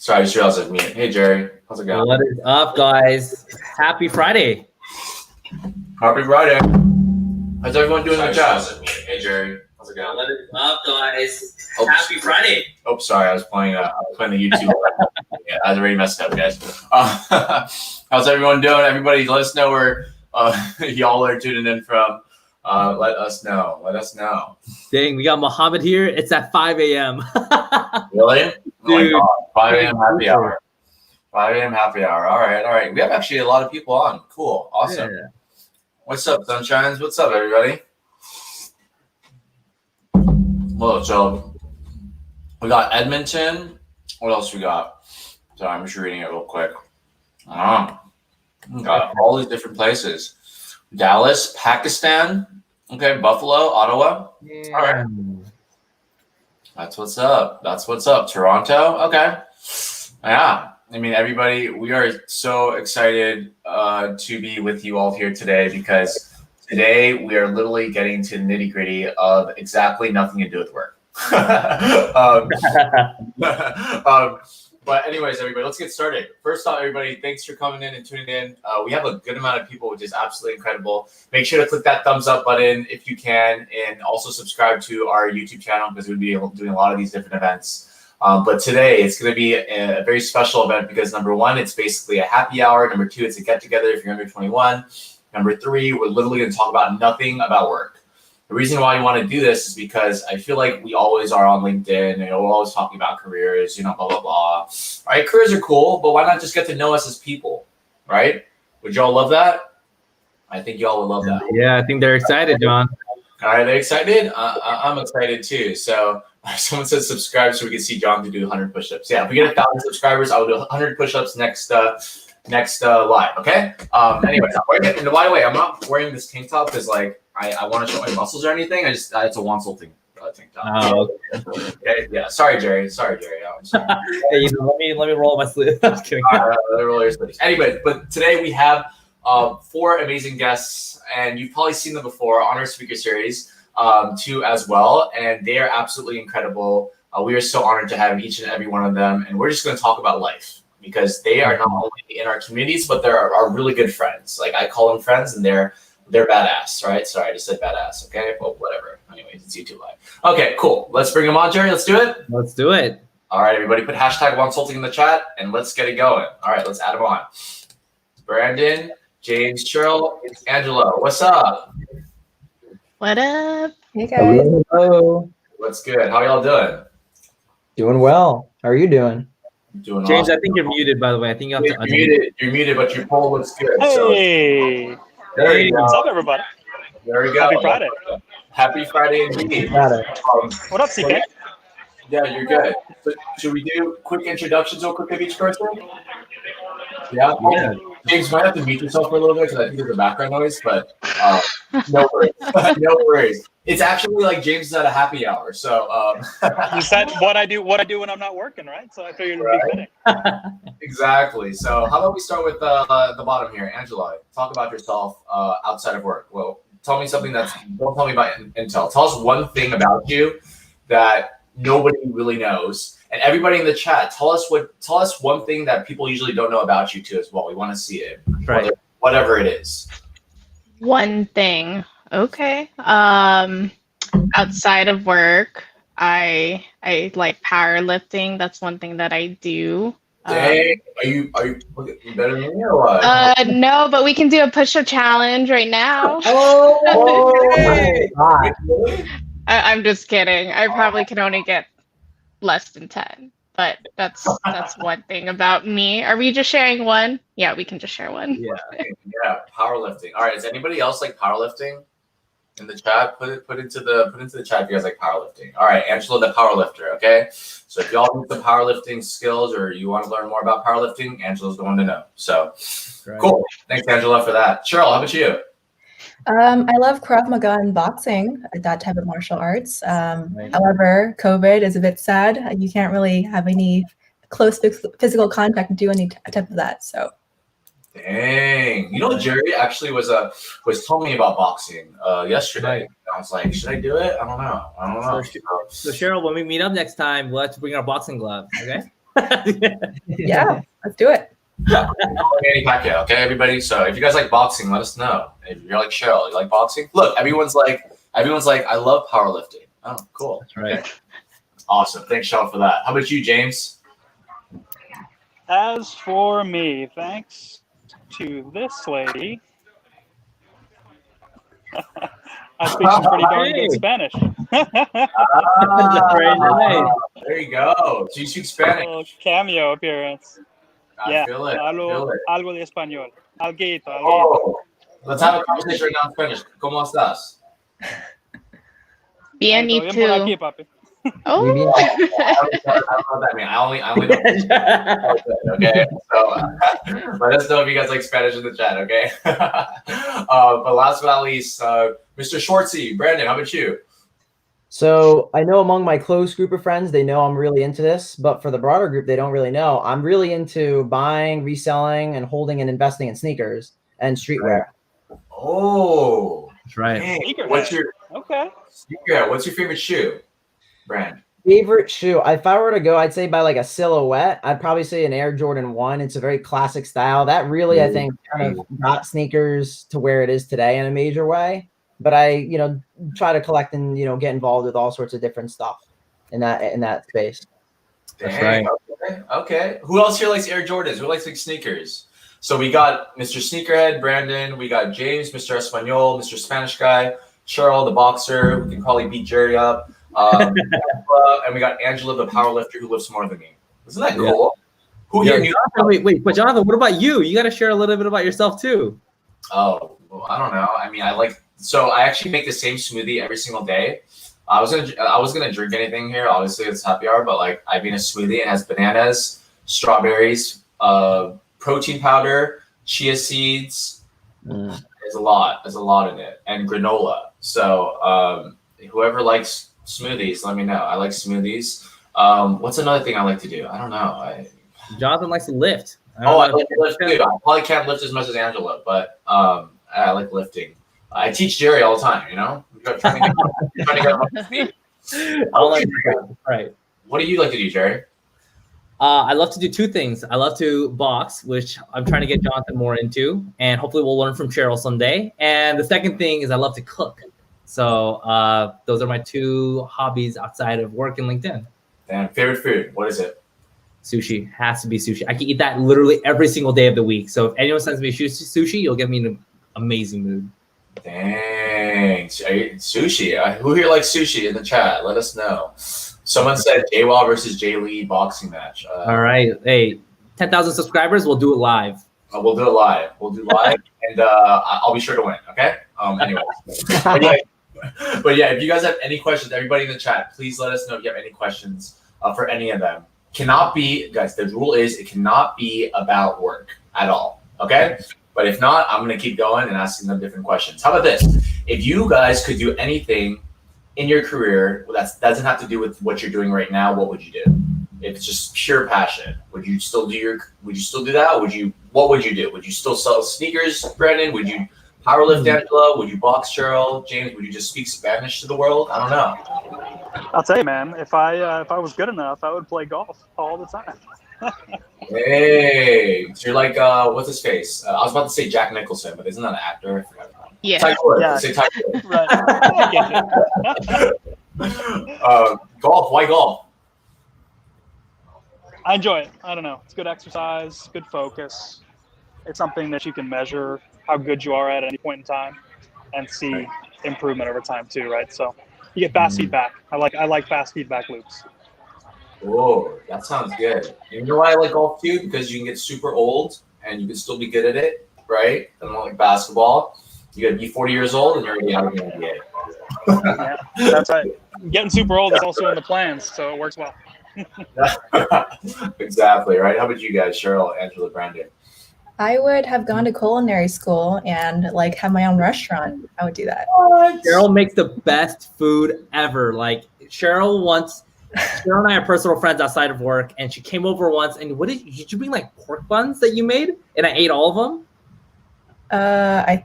Sorry, I just realized I was muted. Hey, Jerry. How's it going? What is up, guys? Happy Friday. Happy Friday. How's everyone doing in the chat? Hey, Jerry. How's it going? What is up, guys? Happy Friday. Oh, sorry. I was playing the YouTube. Yeah, I was already messed up, guys. How's everyone doing? Everybody, let us know where y'all are tuning in from. Let us know. Let us know. Dang, we got Muhammad here. It's at 5 a.m. Really? Dude, oh my God. 5 a.m. happy hour. 5 a.m. happy hour. All right. We have actually a lot of people on. Cool. Awesome. Yeah. What's up, Sunshines? What's up, everybody? Well, so we got Edmonton. What else we got? Sorry, I'm just reading it real quick. We got all these different places. Dallas, Pakistan. Okay, Buffalo, Ottawa. Yeah. All right. That's what's up. Toronto. Okay. Yeah. I mean, everybody, we are so excited to be with you all here today because today we are literally getting to the nitty gritty of exactly nothing to do with work. But anyways, everybody, let's get started. First off, everybody, thanks for coming in and tuning in. We have a good amount of people, which is absolutely incredible. Make sure to click that thumbs up button if you can, and also subscribe to our YouTube channel because we'll be doing a lot of these different events. But today it's going to be a very special event because number one, it's basically a happy hour. Number two, it's a get together if you're under 21. Number three, we're literally going to talk about nothing about work. The reason why you want to do this is because I feel like we always are on LinkedIn and we're always talking about careers, blah, blah, blah. All right, careers are cool, but why not just get to know us as people, right? Would y'all love that? I think y'all would love that. Yeah, I think they're excited, John. All right, they're excited? I'm excited too. So someone says subscribe so we can see John to do 100 push-ups. Yeah, if we get 1,000 subscribers, I will do 100 push-ups next live, okay? Anyways, and by the way, I'm not wearing this tank top because I want to show my muscles or anything. It's a Wonsulting tank top. Oh, okay. Yeah. Sorry, Jerry. Hey, let me roll my sleeves. I'm kidding. Roll your sleeves. Anyway, but today we have 4 amazing guests, and you've probably seen them before on our speaker series, 2 as well, and they are absolutely incredible. We are so honored to have each and every one of them, and we're just going to talk about life because they are not only in our communities, but they're our really good friends. Like I call them friends, and they're badass, right? Sorry, I just said badass, okay? Well, whatever. Anyways, it's YouTube Live. Okay, cool. Let's bring them on, Jerry. Let's do it. Let's do it. All right, everybody, put hashtag Wonsulting in the chat, and let's get it going. All right, let's add them on. Brandon, James, Cheryl, Angelo. What's up? What up? Hey, guys. Hello. What's good? How y'all doing? Doing well. How are you doing? Doing James, awesome. I think you're muted, by the way. I think you have to unmute. You're muted, but your poll looks good. Hey. So. There you go. What's up, everybody? There we go. Happy Friday. Happy Friday indeed. What up, CK? Yeah, you're good. So, should we do quick introductions real quick of each person? Yeah. James, you might have to mute yourself for a little bit because I think there's a background noise, but no worries. No worries. It's actually like James is at a happy hour, so. You said what I do when I'm not working, right? So I figured it'd be fitting. Exactly. So how about we start with the bottom here, Angela? Talk about yourself outside of work. Well, tell me something don't tell me about Intel. Tell us one thing about you that nobody really knows. And everybody in the chat, tell us one thing that people usually don't know about you too as well. We want to see it. Right. Whatever it is. One thing. Okay. Outside of work, I like powerlifting. That's one thing that I do. Dang, are you better than me or what? No, but we can do a push-up challenge right now. I'm just kidding. I probably can only get less than 10, but that's one thing about me. Are we just sharing one? Yeah, we can just share one. Yeah, powerlifting. All right, is anybody else like powerlifting in the chat? Put into the chat if you guys like powerlifting. All right, Angela the powerlifter, okay? So if y'all need the powerlifting skills or you want to learn more about powerlifting, Angela's the one to know. So cool. Thanks, Angela, for that. Cheryl, how about you? I love Krav Maga and boxing, that type of martial arts. However, COVID is a bit sad. You can't really have any close physical contact and do any type of that. So. Dang, Jerry actually was telling me about boxing yesterday. I was like, should I do it? I don't know. So Cheryl, when we meet up next time, we'll have to bring our boxing gloves. Okay. Yeah, let's do it. Manny Pacquiao, okay, everybody. So if you guys like boxing, let us know. If you're like Cheryl, you like boxing? Look, everyone's like, I love powerlifting. Oh, cool. That's right. Okay. Awesome. Thanks, Cheryl, for that. How about you, James? As for me, thanks to this lady, I speak some pretty darn good Spanish. Very nice. There you go. So you speak Spanish. Little cameo appearance. I feel it. Algo de español. Alguito. Oh, let's have a conversation right now in Spanish. ¿Cómo estás? Bien, Todo y bien por tú. aquí, papi. Oh. I don't know what that means. I only know. Okay, so let us know if you guys like Spanish in the chat. Okay. But last but not least, Mr. Schwartzy, Brandon, how about you? So I know among my close group of friends, they know I'm really into this, but for the broader group, they don't really know. I'm really into buying, reselling, and holding and investing in sneakers and streetwear. Oh, That's right. dang. What's your favorite shoe brand? Favorite shoe? If I were to go, I'd say by like a silhouette, I'd probably say an Air Jordan 1. It's a very classic style. That really, I think, kind of got sneakers to where it is today in a major way. But I, try to collect and, get involved with all sorts of different stuff in that space. That's right. Okay. Who else here likes Air Jordans? Who likes like sneakers? So we got Mr. Sneakerhead, Brandon. We got James, Mr. Espanol, Mr. Spanish guy, Cheryl, the boxer, who can probably beat Jerry up. And we got Angela, the powerlifter, who lifts more than me. Isn't that cool? Who here knew? Wait, but Jonathan, what about you? You got to share a little bit about yourself too. Oh, well, I don't know. I mean, So I actually make the same smoothie every single day. I was gonna drink anything here. Obviously, it's happy hour, but like I made a smoothie. It has bananas, strawberries, protein powder, chia seeds. There's a lot in it, and granola. So whoever likes smoothies, let me know. I like smoothies. What's another thing I like to do? I don't know. Jonathan likes to lift. I like to lift too. I probably can't lift as much as Angela, but I like lifting. I teach Jerry all the time, trying to get him up to speed. Right. What do you like to do, Jerry? I love to do two things. I love to box, which I'm trying to get Jonathan more into, and hopefully we'll learn from Cheryl someday. And the second thing is I love to cook. So those are my two hobbies outside of work and LinkedIn. Damn, favorite food? What is it? Sushi. Has to be sushi. I can eat that literally every single day of the week. So if anyone sends me sushi, you'll get me in an amazing mood. Dang, sushi. Who here likes sushi in the chat? Let us know. Someone said J-Wall versus Jay Lee boxing match. All right. Hey, 10,000 subscribers. We'll do it live. We'll do it live. And I'll be sure to win. Okay. Anyways. But yeah, if you guys have any questions, everybody in the chat, please let us know if you have any questions for any of them. Guys, the rule is it cannot be about work at all. Okay. But if not, I'm going to keep going and asking them different questions. How about this? If you guys could do anything in your career that doesn't have to do with what you're doing right now, what would you do? If it's just pure passion, would you still do that? What would you do? Would you still sell sneakers, Brandon? Would you powerlift, Angela? Would you box, Cheryl? James, would you just speak Spanish to the world? I don't know. I'll tell you, man, if I was good enough, I would play golf all the time. Hey, so you're like, what's his face? I was about to say Jack Nicholson, but isn't that an actor? I forgot about him. Yeah. Say Tiger. Right. Golf. Why golf? I enjoy it. I don't know. It's good exercise, good focus. It's something that you can measure how good you are at any point in time and see improvement over time too, right? So you get fast feedback. I like fast feedback loops. Whoa, that sounds good. And you know why I like golf too? Because you can get super old and you can still be good at it, right? And like basketball, you gotta be 40 years old and you're already out of the NBA. Yeah, that's right. Getting super old is also in the plans, so it works well. Exactly, right? How about you guys, Cheryl, Angela, Brandon? I would have gone to culinary school and like have my own restaurant. I would do that. Cheryl makes the best food ever. Like Cheryl and I are personal friends outside of work, and she came over once. And did you bring like pork buns that you made? And I ate all of them. That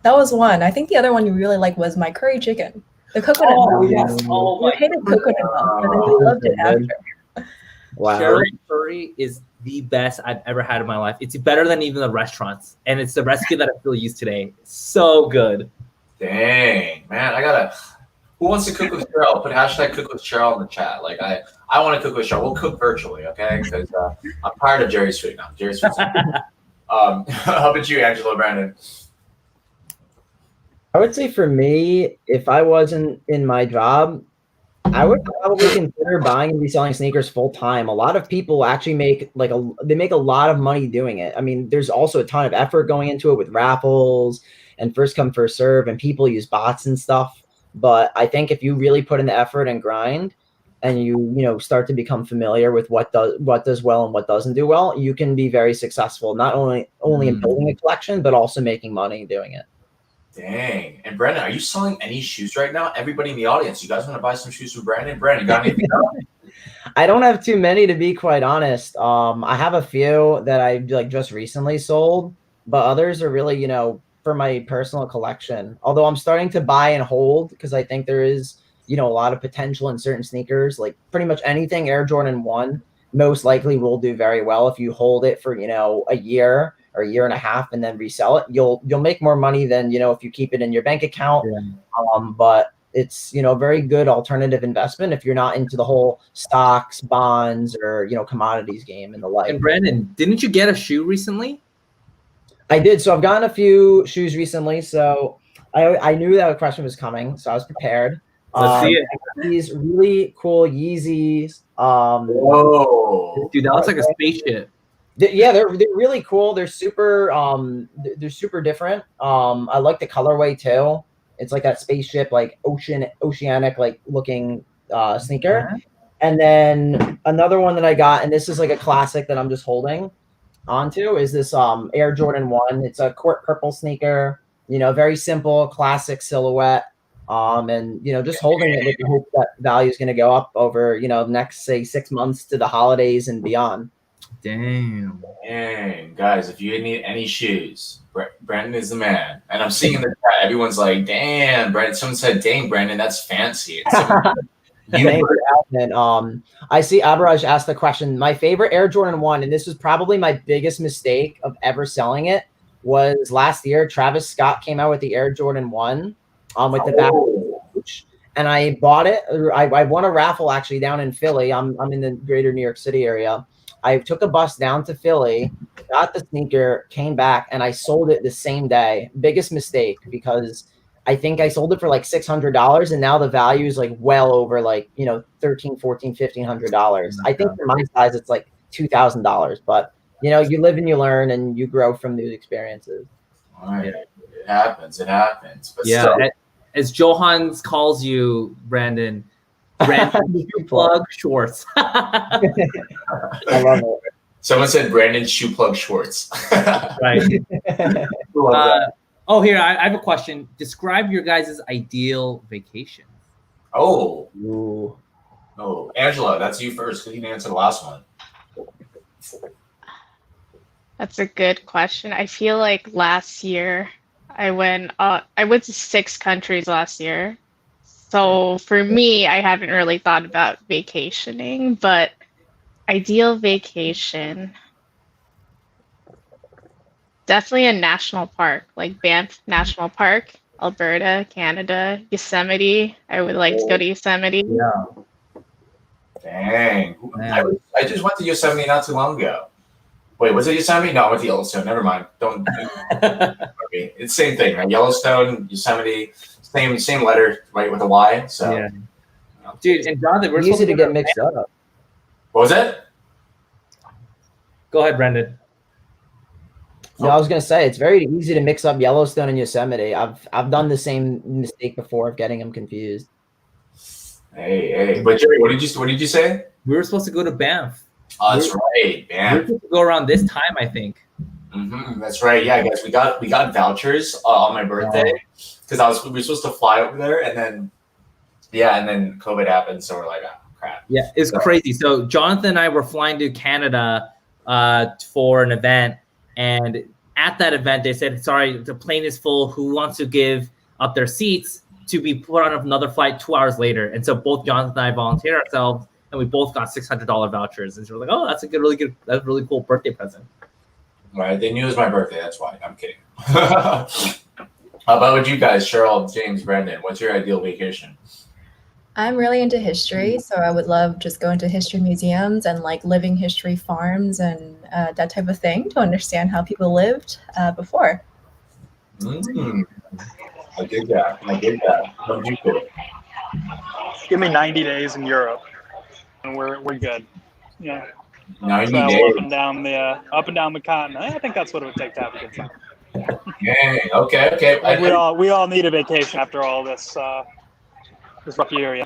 was one. I think the other one you really like was my curry chicken, the coconut milk. Yes. Oh I hated coconut milk, and then I loved it after. Wow. Cheryl curry is the best I've ever had in my life. It's better than even the restaurants, and it's the recipe that I still use today. So good. Dang, man, I gotta. Who wants to cook with Cheryl? Put hashtag cook with Cheryl in the chat. Like I want to cook with Cheryl. We'll cook virtually, okay? Because I'm tired of Jerry's food now. Jerry's food. How about you, Angelo, Brandon? I would say for me, if I wasn't in my job, I would probably consider buying and reselling sneakers full time. A lot of people actually make they make a lot of money doing it. I mean, there's also a ton of effort going into it with raffles and first come first serve, and people use bots and stuff. But I think if you really put in the effort and grind, and you start to become familiar with what does well and what doesn't do well, you can be very successful. Not only in building a collection, but also making money doing it. Dang. And Brandon, are you selling any shoes right now? Everybody in the audience, you guys want to buy some shoes from Brandon? Brandon, got anything else? I don't have too many, to be quite honest. I have a few that I just recently sold, but others are really, for my personal collection. Although I'm starting to buy and hold because I think there is, a lot of potential in certain sneakers. Like pretty much anything Air Jordan 1 most likely will do very well if you hold it for, a year or a year and a half and then resell it. You'll make more money than, if you keep it in your bank account. Yeah. But it's, a very good alternative investment if you're not into the whole stocks, bonds, or, commodities game and the like. And Brandon, didn't you get a shoe recently? I did. So I've gotten a few shoes recently. So I knew that a question was coming, so I was prepared. Let's see it. These really cool Yeezys. Whoa, dude, that looks like a spaceship. Yeah, they're really cool. They're super different. I like the colorway too. It's like that spaceship, like oceanic, like looking sneaker. And then another one that I got, and this is like a classic that I'm just holding onto, is this Air Jordan 1. It's a court purple sneaker. Very simple, classic silhouette. And just holding it with the hope that value is going to go up over the next, say, 6 months to the holidays and beyond. Dang, guys, if you need any shoes, Brandon is the man. And I'm seeing in the chat, everyone's like, damn, Brandon. Someone said, dang, Brandon, that's fancy. And I see Abaraj asked the question. My favorite Air Jordan 1, and this was probably my biggest mistake of ever selling it, was last year. Travis Scott came out with the Air Jordan 1 with the back, and I bought it. I won a raffle actually down in Philly. I'm in the greater New York City area. I took a bus down to Philly, got the sneaker, came back, and I sold it the same day. Biggest mistake, because I think I sold it for like $600, and now the value is like well over like $1,300, $1,400, $1,500. I think for my size it's like $2,000, but you live and you learn and you grow from these experiences. All right. It happens. But yeah, still. As Johans calls you, Brandon shoe plug Schwartz. I love it. Someone said Brandon shoe plug Schwartz. Right. Here, I have a question. Describe your guys' ideal vacation. Oh, Ooh. Angela, that's you first because you didn't answer the last one. That's a good question. I feel like last year I went to 6 countries last year. So for me, I haven't really thought about vacationing, but ideal vacation, definitely a national park, like Banff National Park, Alberta, Canada, Yosemite. I would like to go to Yosemite. Yeah. Dang. I just went to Yosemite not too long ago. Wait, was it Yosemite? No, I went to Yellowstone. Never mind. Don't. It's the same thing, right? Yellowstone, Yosemite, same letter, right, with a Y. So, yeah. Dude, and Jonathan, we're easy to get mixed up. What was it? Go ahead, Brendan. No, I was gonna say it's very easy to mix up Yellowstone and Yosemite. I've done the same mistake before of getting them confused. Hey, but Jerry, what did you say? We were supposed to go to Banff. Oh, that's right, man. We were supposed to go around this time, I think. Mm-hmm, that's right. Yeah, guys, we got vouchers on my birthday because we were supposed to fly over there, and then COVID happened, so we're like, oh, crap. Yeah, it's crazy. So Jonathan and I were flying to Canada for an event, and at that event, they said, "Sorry, the plane is full. Who wants to give up their seats to be put on another flight 2 hours later?" And so both Jonathan and I volunteered ourselves, and we both got $600 vouchers. And so we're like, oh, that's a really cool birthday present. Right, they knew it was my birthday. That's why. I'm kidding. How about you guys, Cheryl, James, Brandon? What's your ideal vacation? I'm really into history, so I would love just going to history museums and like living history farms and that type of thing to understand how people lived before. I did that. What did you do? Give me 90 days in Europe, and we're good. Yeah. 90 Travel days. up and down the continent. I think that's what it would take to have a good time. Dang. Okay. Like we all need a vacation after all this rough year. Yeah.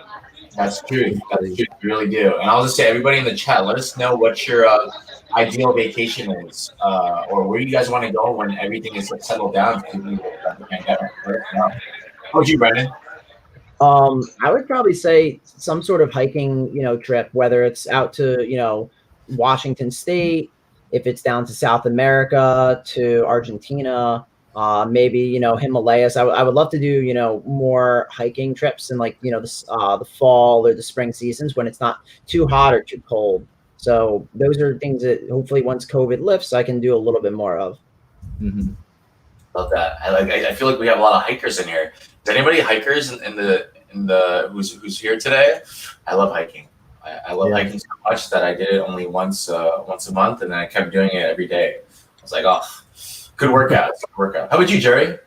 That's true. We really do. And I'll just say, everybody in the chat, let us know what your ideal vacation is, or where you guys want to go when everything is settled down. How about you, Brendan? I would probably say some sort of hiking, trip, whether it's out to, Washington State, if it's down to South America, to Argentina, maybe, Himalayas. I would love to do, more hiking trips in like, the fall or the spring seasons when it's not too hot or too cold. So those are things that hopefully once COVID lifts, I can do a little bit more of. Mm-hmm. Love that. I feel like we have a lot of hikers in here. Is anybody hikers in the who's here today? I love hiking. I love hiking so much that I did it only once a month, and then I kept doing it every day. I was like, oh, good workout. How about you, Jerry?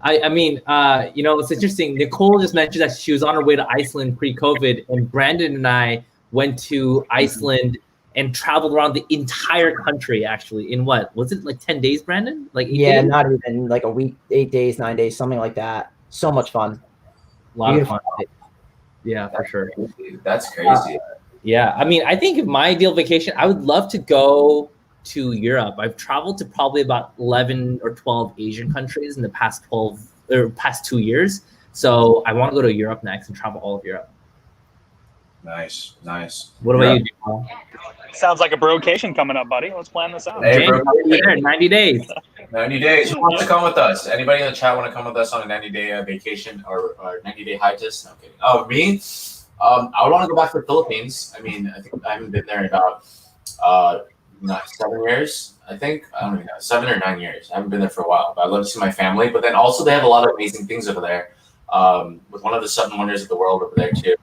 I mean, it's interesting. Nicole just mentioned that she was on her way to Iceland pre-COVID, and Brandon and I went to Iceland and traveled around the entire country. Actually, in what was it, like 10 days, Brandon? Like 8 days? Not even like a week, 8 days, 9 days, something like that. So much fun. A lot of fun. Yeah, for sure. That's crazy. Yeah, I mean, I think my ideal vacation, I would love to go to Europe. I've traveled to probably about 11 or 12 Asian countries in the past 2 years. So I want to go to Europe next and travel all of Europe. Nice. What about you, Jamal? Sounds like a brocation coming up, buddy. Let's plan this out. Hey, bro. 90 days. 90 days. Who wants to come with us? Anybody in the chat want to come with us on a 90-day vacation or 90-day hiatus? No kidding. Oh, me? I would want to go back to the Philippines. I mean, I think I haven't been there in about 7 years. I think I don't even know, 7 or 9 years. I haven't been there for a while, but I'd love to see my family. But then also they have a lot of amazing things over there. With one of the 7 wonders of the world over there too,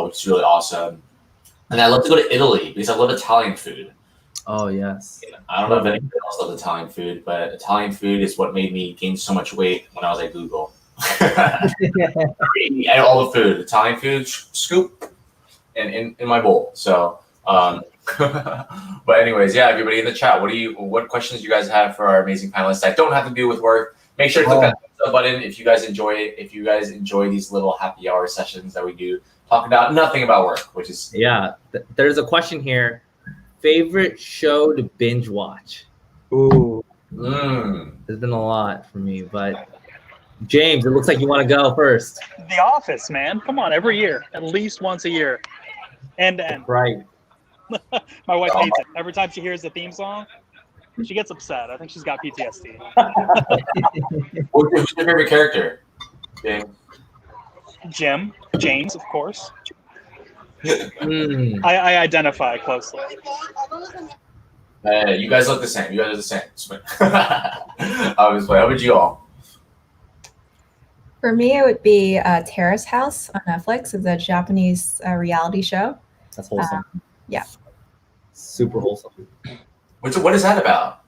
which is really awesome. And I love to go to Italy because I love Italian food. Oh yes. I don't know if anybody else loves Italian food, but Italian food is what made me gain so much weight when I was at Google. I had all the food, Italian food, scoop, and in my bowl. So, but anyways, yeah, everybody in the chat, what questions do you guys have for our amazing panelists that don't have to do with work? Make sure to click that thumbs up button if you guys enjoy it. If you guys enjoy these little happy hour sessions that we do, talk about nothing about work, which is There's a question here. Favorite show to binge watch? Ooh. There's been a lot for me, but James, it looks like you want to go first. The Office, man. Come on, every year, at least once a year, end to end. Right. My wife hates it. Every time she hears the theme song, she gets upset. I think she's got PTSD. Who's your favorite character? James, of course. I identify closely. You guys look the same. You guys are the same. Obviously, how would you all? For me, it would be Terrace House on Netflix. It's a Japanese reality show. That's wholesome. Yeah. Super wholesome. What is that about?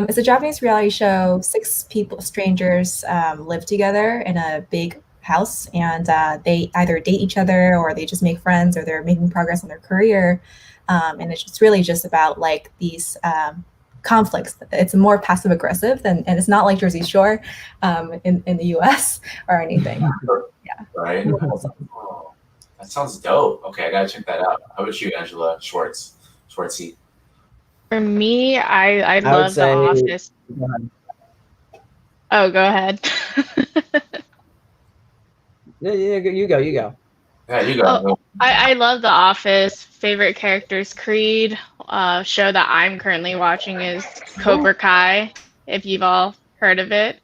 It's a Japanese reality show. 6 strangers, live together in a big house, and they either date each other or they just make friends or they're making progress in their career. And it's just really just about like these conflicts. It's more passive aggressive and it's not like Jersey Shore in the US or anything. Yeah. Right. Oh, that sounds dope. Okay, I gotta check that out. How about you, Angela Schwartzy? For me, I love The Office. Oh, go ahead. Yeah, you go. Yeah, you go. Oh, I love The Office. Favorite characters, Creed. Show that I'm currently watching is Cobra Kai, if you've all heard of it.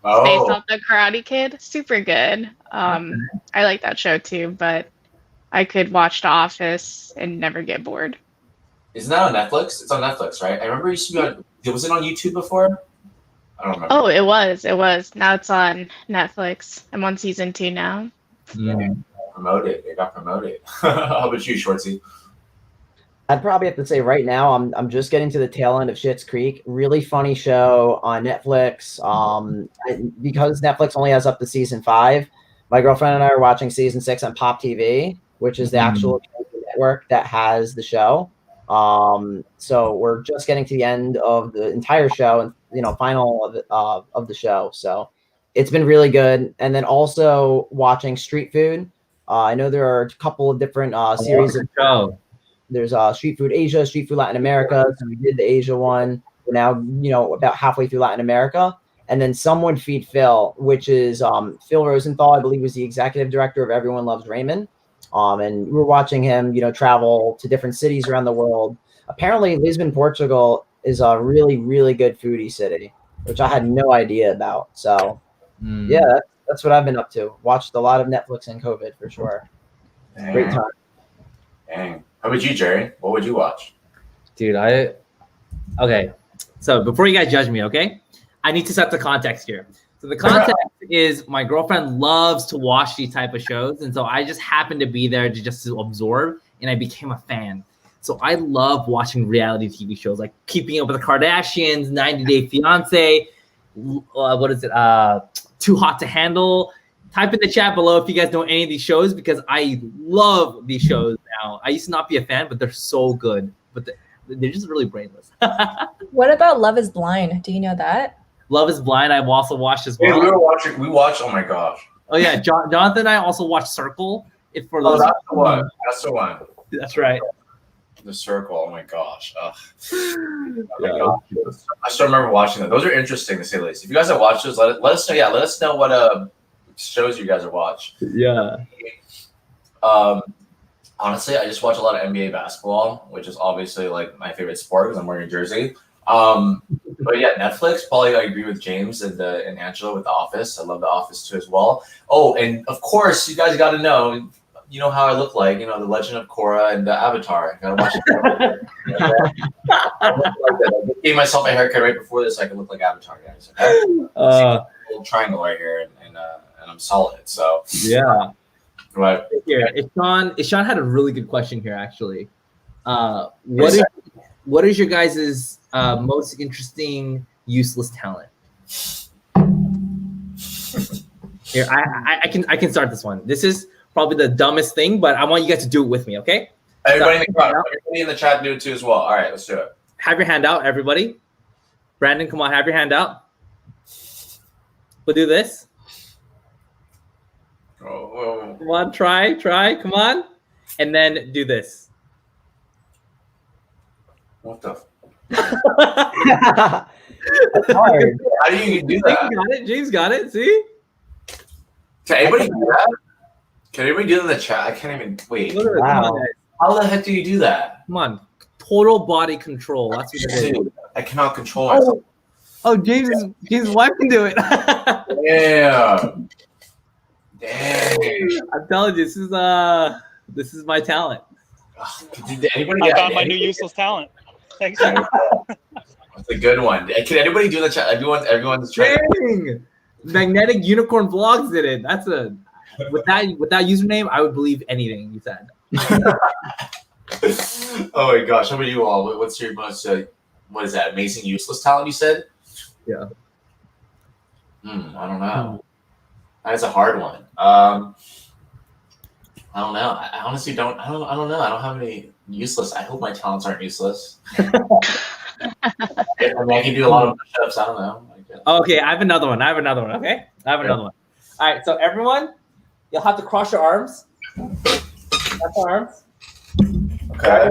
Oh. It's based off the Karate Kid. Super good. I like that show too, but I could watch The Office and never get bored. Isn't that on Netflix? It's on Netflix, right? I remember it used to be on. Was it on YouTube before? I don't remember. Oh, it was. It was. Now it's on Netflix. I'm on season 2 now. Promoted. It got promoted. How about you, Shortsy? I'd probably have to say right now I'm just getting to the tail end of Schitt's Creek. Really funny show on Netflix. Because Netflix only has up to season 5. My girlfriend and I are watching season 6 on Pop TV, which is the actual network that has the show. So we're just getting to the end of the entire show and final of the show. So it's been really good. And then also watching Street Food. I know there are a couple of different series of show. There's Street Food Asia, Street Food Latin America. So we did the Asia one. We're now, about halfway through Latin America. And then Someone Feed Phil, which is Phil Rosenthal, I believe, was the executive director of Everyone Loves Raymond. And we were watching him, travel to different cities around the world. Apparently, Lisbon, Portugal is a really, really good foodie city, which I had no idea about. So, yeah, that's what I've been up to. Watched a lot of Netflix in COVID for sure. Dang. Great time. Dang. How about you, Jerry? What would you watch? Dude, okay. So before you guys judge me, okay, I need to set the context here. So the context is my girlfriend loves to watch these type of shows, and so I just happened to be there to absorb, and I became a fan. So I love watching reality TV shows like Keeping Up with the Kardashians, 90 Day Fiance, what is it? Too Hot to Handle. Type in the chat below if you guys know any of these shows because I love these shows now. I used to not be a fan, but they're so good. But they're just really brainless. What about Love is Blind? Do you know that? Love is Blind. I've also watched as well. We watched. Oh my gosh. Oh yeah, Jonathan and I also watched Circle. That's the one. That's the one. That's right. The Circle. Oh my gosh. Ugh. Oh my Yeah. gosh. I still remember watching them. Those are interesting to say the least. If you guys have watched those, let us know. Yeah, let us know what shows you guys have watched. Yeah. Honestly, I just watch a lot of NBA basketball, which is obviously like my favorite sport because I'm wearing a jersey. But yeah, Netflix. Probably I agree with James and Angela with The Office. I love The Office too as well. Oh, and of course, you guys got to know. You know how I look like. The Legend of Korra and the Avatar. I gotta watch it. I gave myself a haircut right before this. So I could look like Avatar, guys. Okay? Little triangle right here, and I'm solid. So Yeah. Right. Here, Ishan had a really good question here, actually. What is your guys' most interesting useless talent? Here, I can start this one. This is probably the dumbest thing, but I want you guys to do it with me, okay? Everybody in the chat do it too as well. All right, let's do it. Have your hand out, everybody. Brandon, come on, have your hand out. We'll do this. Oh. Come on, try, come on. And then do this. What the? That's hard. How do you do that? James got it. See? Can anybody do that? Can anybody do that in the chat? I can't even wait. Literally, Wow. come on, guys. How the heck do you do that? Come on. Total body control. That's what it is. Dude, I cannot control myself. Oh, James' wife can do it. Yeah. Dang. I'm telling you, this is my talent. Did anybody I get found my new useless talent. Thanks. That's a good one. Can anybody do the chat? Everyone's trying. Dang! Magnetic Unicorn Vlogs did it. That's with that username, I would believe anything you said. Oh my gosh! How about you all? What's your most? What is that? Amazing useless talent? You said? Yeah. I don't know. That's a hard one. I don't know. I honestly don't. I don't know. I don't have any useless. I hope my talents aren't useless. I can do a lot of push-ups. I don't know. Okay, I have another one. Okay, I have another one. All right, so everyone, you'll have to cross your arms. Cross your arms. Okay.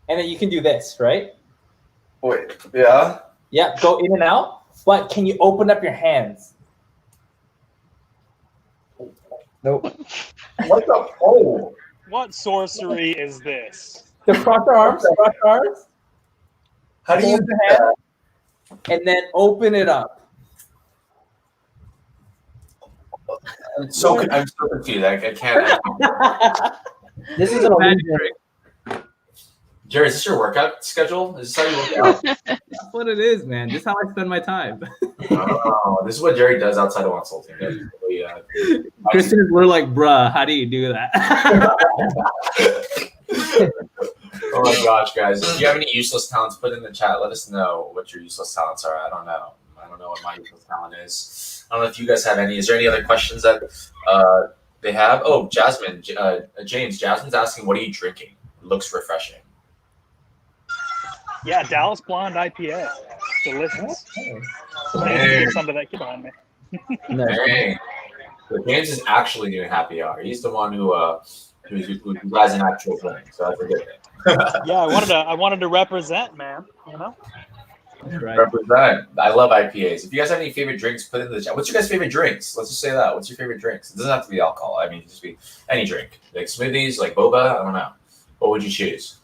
And then you can do this, right? Wait. Yeah. Yeah, go in and out. But can you open up your hands? Nope. What the? Oh. What sorcery is this? So cross your arms. How do you Hold do your that? hand, and then open it up. I'm so confused. I can't. This is an Magic illusion. trick. Jerry, is this your workout schedule? Is this how you work out? That's what it is, man. This is how I spend my time. Oh, this is what Jerry does outside of Wonsulting. Kristen is literally like, bruh, how do you do that? Oh my gosh, guys. If you have any useless talents, put in the chat. Let us know what your useless talents are. I don't know. I don't know what my useless talent is. I don't know if you guys have any. Is there any other questions that they have? Oh, Jasmine. James, Jasmine's asking, what are you drinking? It looks refreshing. Yeah, Dallas Blonde IPA. Delicious. I need to get some of that kid behind me. Dang. So James is actually doing happy hour. He's the one who buys an actual drink. So that's a good thing. Yeah, I wanted to represent, man. You know. Right. Represent. I love IPAs. If you guys have any favorite drinks, put it in the chat. What's your guys' favorite drinks? Let's just say that. What's your favorite drinks? It doesn't have to be alcohol. I mean, it can just be any drink. Like smoothies, like boba. I don't know. What would you choose?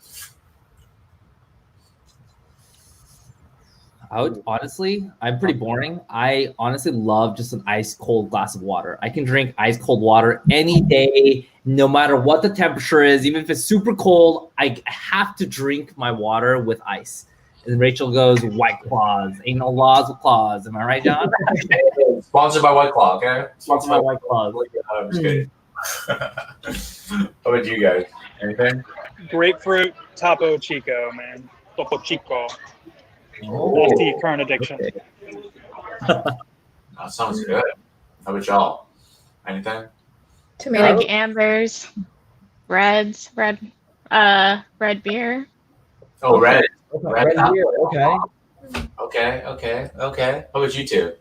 I would honestly, I'm pretty boring. I honestly love just an ice cold glass of water. I can drink ice cold water any day, no matter what the temperature is. Even if it's super cold, I have to drink my water with ice. And Rachel goes, White Claws. Ain't no laws with claws. Am I right, John? Sponsored by White Claw, okay? Sponsored by White Claws. I'm just kidding. How about you guys? Anything? Grapefruit Topo Chico, man. Topo Chico. Oh, That's the current addiction. that sounds good. How about y'all? Anything? I Tomato. like ambers, red beer. Oh, red. Okay. Red Red beer, okay. Okay. How about you two?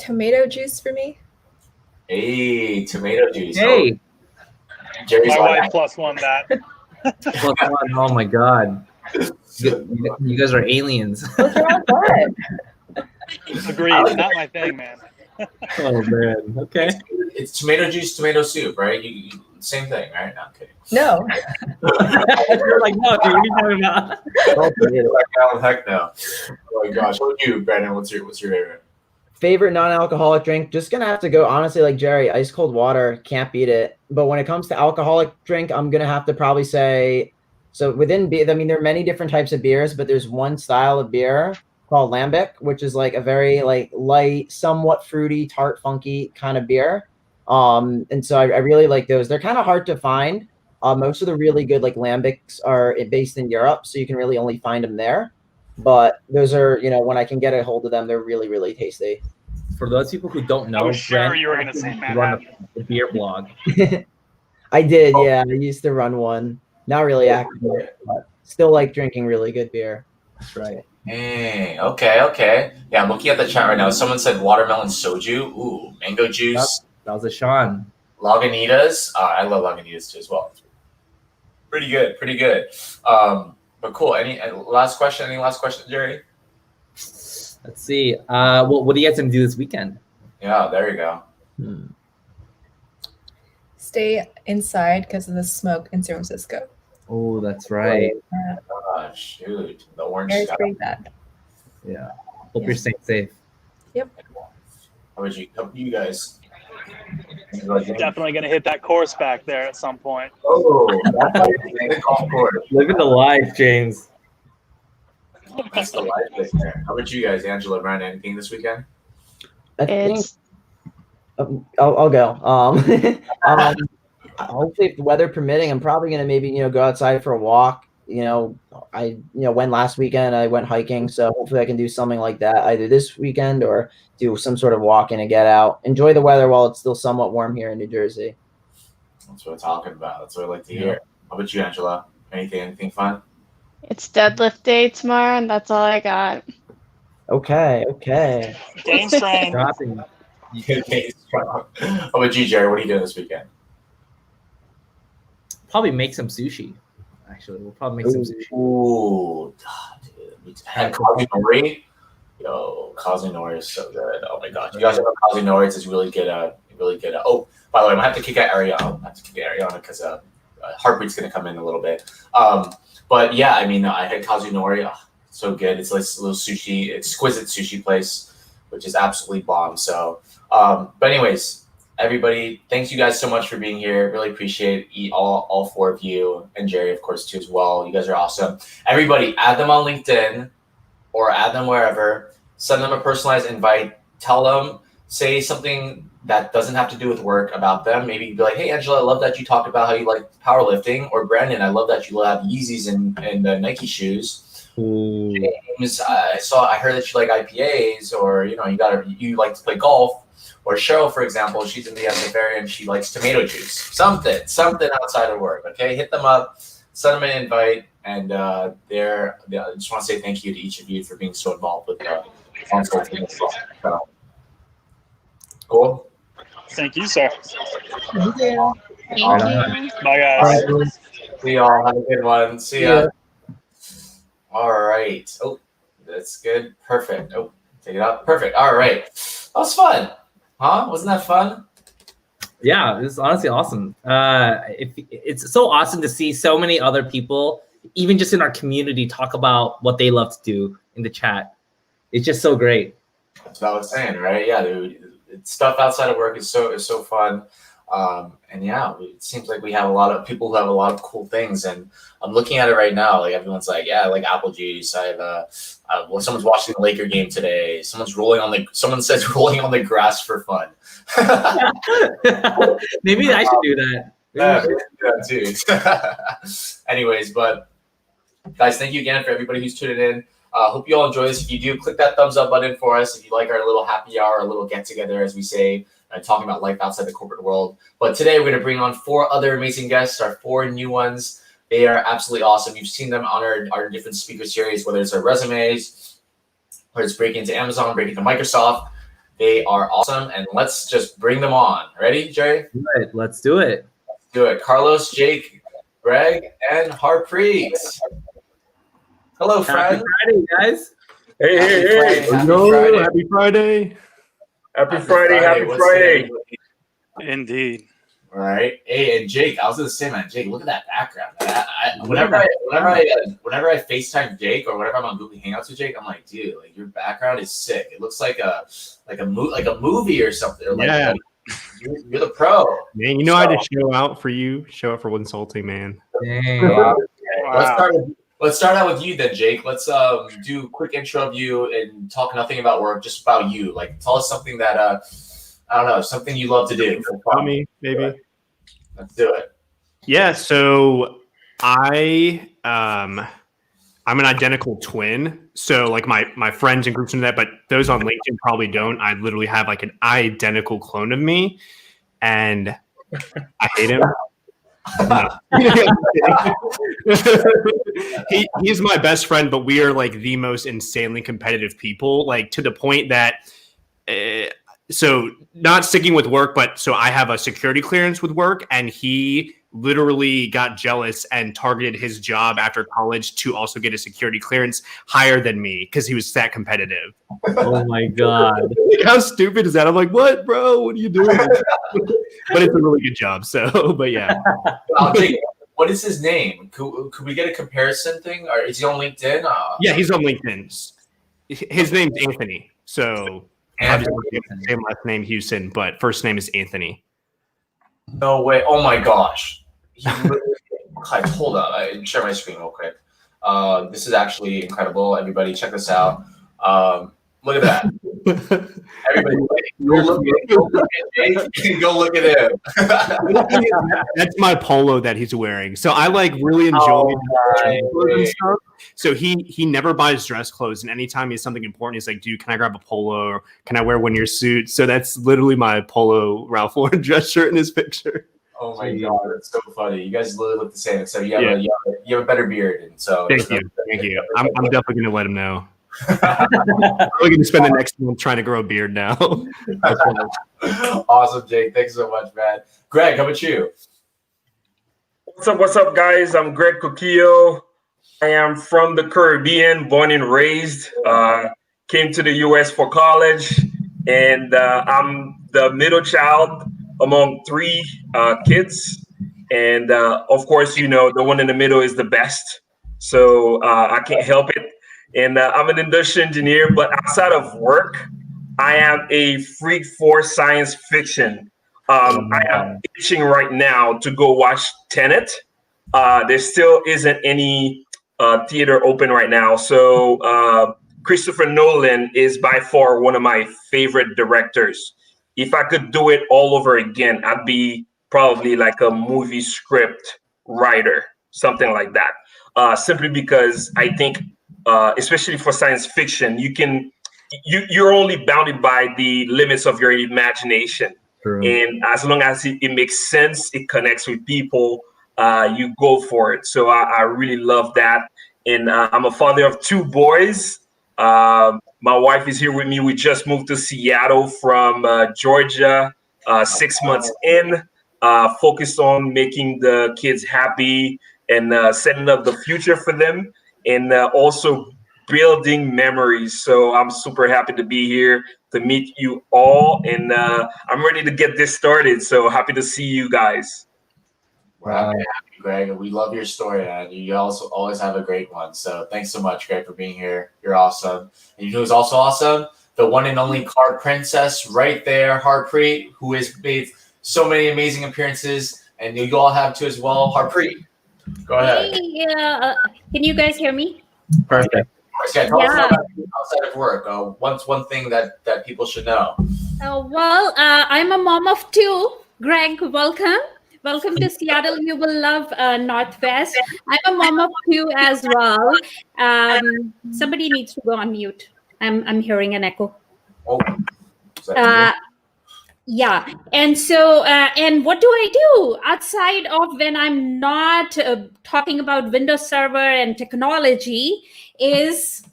Tomato juice for me. Hey, tomato juice. Hey, Oh, Jerry's My like, wife plus one that. plus one. Oh my God. You guys are aliens. What's wrong with that? Agreed. Not my thing, man. Oh man. Okay. it's tomato juice, tomato soup, right? You same thing, right? No, I'm kidding. No. You're like, no, dude, what are you talking about? Like, oh, heck no. Oh my gosh. What about you, Brandon? What's your favorite? Favorite non-alcoholic drink? Just gonna have to go honestly like Jerry. Ice cold water, can't beat it. But when it comes to alcoholic drink, I'm gonna have to probably say. So within beer, I mean, there are many different types of beers, but there's one style of beer called lambic, which is like a very like light, somewhat fruity, tart, funky kind of beer. And so I really like those. They're kind of hard to find. Most of the really good like lambics are based in Europe, so you can really only find them there. But those are, when I can get a hold of them, they're really, really tasty. For those people who don't know, I was sure Brent you were gonna say actually run Manhattan. a beer blog. I did, yeah. I used to run one. Not really active, but still like drinking really good beer. That's right. Hey, okay. Yeah, I'm looking at the chat right now. Someone said watermelon soju. Ooh, mango juice. That was a Sean. Lagunitas. I love Lagunitas too as well. Pretty good. But cool. Any last question? Any last question, Jerry? Let's see. What do you guys gonna do this weekend? Yeah, there you go. Stay inside because of the smoke in San Francisco. Oh, that's right. Shoot, the orange Air's sky. pretty bad. Yeah. Hope you're staying safe. How about you? How about you guys? Definitely gonna hit that course back there at some point. Oh, that's how you make the golf course. Living the life, James. That's the life right there. How about you guys, Angela, Brandon? Anything this weekend? I think It's I'll go. Hopefully, if the weather permitting, I'm probably gonna maybe go outside for a walk. I went last weekend. I went hiking, so hopefully I can do something like that either this weekend or do some sort of walk in and get out. Enjoy the weather while it's still somewhat warm here in New Jersey. That's what I'm talking about. That's what I like to hear. How about you, Angela? Anything fun? it's deadlift day tomorrow, and that's all I got. Okay. Game strain. Dropping. How about you, Jerry? What are you doing this weekend? Probably make some sushi. Actually, we'll probably make some sushi. Ooh, dude. And kazu nori. Yo, kazu nori is so good. Oh my gosh, you guys have kazu nori? It's really good. Oh, by the way, I'm gonna have to kick out Ariana because Heartbeat's gonna come in a little bit. But yeah, I mean, I had kazu nori. Oh, so good. It's like a little sushi, exquisite sushi place, which is absolutely bomb. So, but anyways, everybody, thanks you guys so much for being here. Really appreciate all four of you, and Jerry, of course, too, as well. You guys are awesome. Everybody, add them on LinkedIn or add them wherever. Send them a personalized invite. Tell them, say something that doesn't have to do with work about them. Maybe be like, hey, Angela, I love that you talked about how you like powerlifting. Or Brandon, I love that you have Yeezys and Nike shoes. Ooh. James, I heard that you like IPAs, or you like to play golf. Or Cheryl, for example, she's in the SFA and she likes tomato juice. Something outside of work. Okay, hit them up, send them an invite, and I just want to say thank you to each of you for being so involved with Wonsulting. So, cool. Thank you, sir. Thank you. Thank you. Bye, guys. All right. See y'all. Have a good one. See ya. All right. Oh, that's good. Perfect. Oh, take it out. Perfect. All right. That was fun. Huh? Wasn't that fun? Yeah, it's honestly awesome. It's so awesome to see so many other people, even just in our community, talk about what they love to do in the chat. It's just so great. That's what I was saying, right? Yeah, dude. Stuff outside of work is so fun. And yeah, it seems like we have a lot of people who have a lot of cool things. And I'm looking at it right now. Like everyone's like, yeah, I like apple juice. I have well, someone's watching the Laker game today. Someone says rolling on the grass for fun. Maybe I should do that. Yeah, do that too. Anyways, but guys, thank you again for everybody who's tuning in. Hope you all enjoy this. If you do, click that thumbs up button for us. If you like our little happy hour, a little get together, as we say, talking about life outside the corporate world. But today we're going to bring on 4 other amazing guests, our 4 new ones. They are absolutely awesome. You've seen them on our different speaker series, whether it's our resumes, whether it's breaking into Amazon, breaking into Microsoft. They are awesome, and let's just bring them on. Ready, Jerry? Right, let's do it. Let's do it. Carlos, Jake, Greg, and Harpreet. Hello, friend. Happy Friday, guys. Hey. Happy Friday. Happy Friday. Indeed. All right. Hey, and Jake, I was gonna say, man, Jake, look at that background. Whenever I FaceTime Jake or whenever I'm on Google Hangouts with Jake, I'm like, dude, like your background is sick. It looks like a movie or something. Or Yeah. You're the pro. Man, you know I had to show out for Wonsulting, man. Dang. Wow. Let's start out with you then, Jake. Let's do a quick intro of you and talk nothing about work, just about you. Like, tell us something that I don't know, something you love to do. Tell me, maybe. Let's do it. Yeah. So I'm an identical twin. So like my friends and groups into that, but those on LinkedIn probably don't. I literally have like an identical clone of me, and I hate him. No. He's my best friend, but we are like the most insanely competitive people, like to the point that so not sticking with work, but so I have a security clearance with work, and he literally got jealous and targeted his job after college to also get a security clearance higher than me because he was that competitive. Oh my God. Like, how stupid is that? I'm like, what, bro? What are you doing? But it's a really good job. So, but yeah. Jake, what is his name? Could we get a comparison thing? Or is he on LinkedIn? Yeah, he's on LinkedIn. His name's Anthony. So obviously same last name Houston, but first name is Anthony. No way. Oh my gosh. Hold on. I share my screen real quick. This is actually incredible. Everybody, check this out. Look at that. Everybody, go look at him. That's my polo that he's wearing. So I like really enjoy and stuff. So he never buys dress clothes, and anytime he has something important, he's like, "Dude, can I grab a polo? Or can I wear one of your suits?" So that's literally my polo Ralph Lauren dress shirt in his picture. Oh my God, that's so funny. You guys literally look the same, except you have a better beard, and so thank you. I'm definitely gonna let him know. We're going to spend the next month trying to grow a beard now. Awesome, Jake. Thanks so much, man. Greg, how about you? What's up, guys? I'm Greg Coquillo. I am from the Caribbean, born and raised. Came to the U.S. for college, and I'm the middle child among 3 kids. And of course, you know, the one in the middle is the best. So I can't help it. And I'm an industrial engineer, but outside of work, I am a freak for science fiction. I am itching right now to go watch Tenet. There still isn't any theater open right now. So Christopher Nolan is by far one of my favorite directors. If I could do it all over again, I'd be probably like a movie script writer, something like that. Simply because I think, especially for science fiction, you're only bounded by the limits of your imagination. True. And as long as it makes sense, it connects with people, you go for it. So I really love that. And I'm a father of 2 boys. My wife is here with me. We just moved to Seattle from Georgia 6 months in, focused on making the kids happy and setting up the future for them, and also building memories. So I'm super happy to be here to meet you all, and I'm ready to get this started. So happy to see you guys. We're happy to have you, Greg. We love your story, and you also always have a great one. So thanks so much, Greg, for being here. You're awesome. And you know who's also awesome? The one and only card princess right there, Harpreet, who has made so many amazing appearances, and you all have too as well. Harpreet, go ahead. Hey, can you guys hear me? Perfect. Yeah, tell us more about you outside of work. What's one thing that people should know? Well, I'm a mom of 2. Greg, welcome. Welcome to Seattle. You will love Northwest. I'm a mom of 2 as well. Somebody needs to go on mute. I'm hearing an echo. Oh, is that Yeah. And so, and what do I do outside of when I'm not talking about Windows Server and technology is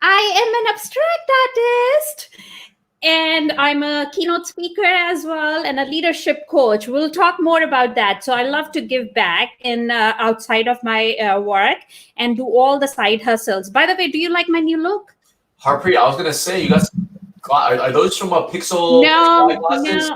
I am an abstract artist. And I'm a keynote speaker as well and a leadership coach. We'll talk more about that. So I love to give back in outside of my work and do all the side hustles. By the way, do you like my new look? Harpreet, I was going to say, you guys, are those from a Pixel glasses?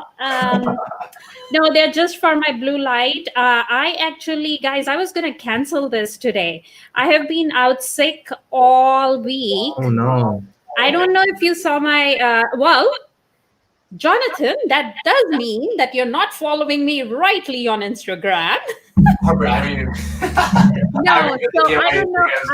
No, they're just for my blue light. I actually, guys, I was going to cancel this today. I have been out sick all week. Oh, no. I don't know if you saw my, well, Jonathan, that does mean that you're not following me rightly on Instagram. I mean, no, so I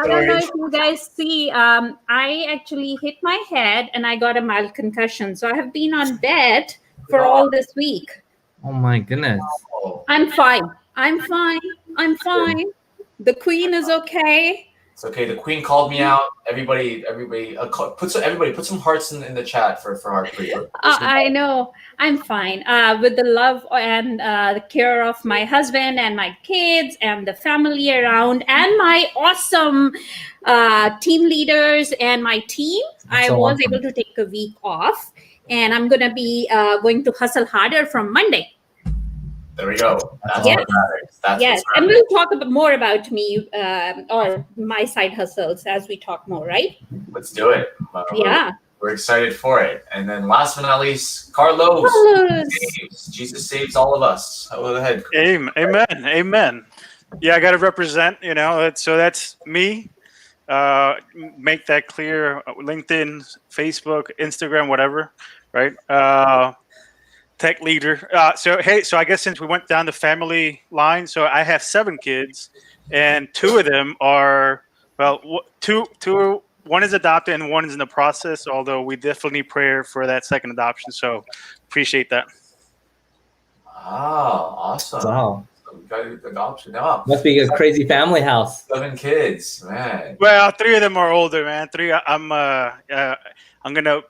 don't know if you guys see, I actually hit my head and I got a mild concussion. So I have been on bed for all this week. Oh my goodness. I'm fine. The queen is okay. It's okay. The queen called me out. Everybody, put some hearts in the chat for Harpreet. I know. I'm fine. With the love and the care of my husband and my kids and the family around and my awesome team leaders and my team, I was able to take a week off, and I'm gonna be going to hustle harder from Monday. There we go. That's yes. what matters. That's yes, and we'll talk more about me or my side hustles as we talk more, right? Let's do it. Yeah. We're excited for it. And then last but not least, Carlos. Jesus saves all of us. Go ahead. Amen. Yeah, I got to represent, so that's me. Make that clear. LinkedIn, Facebook, Instagram, whatever, right? Tech leader. So I guess since we went down the family line, so I have 7 kids, and 2 of them are, well, two. One is adopted and one is in the process. Although we definitely need prayer for that second adoption. So appreciate that. Wow, awesome. Wow. So we got adoption now. Must be a crazy family house. 7 kids, man. Well, 3 of them are older, man. 3. I'm gonna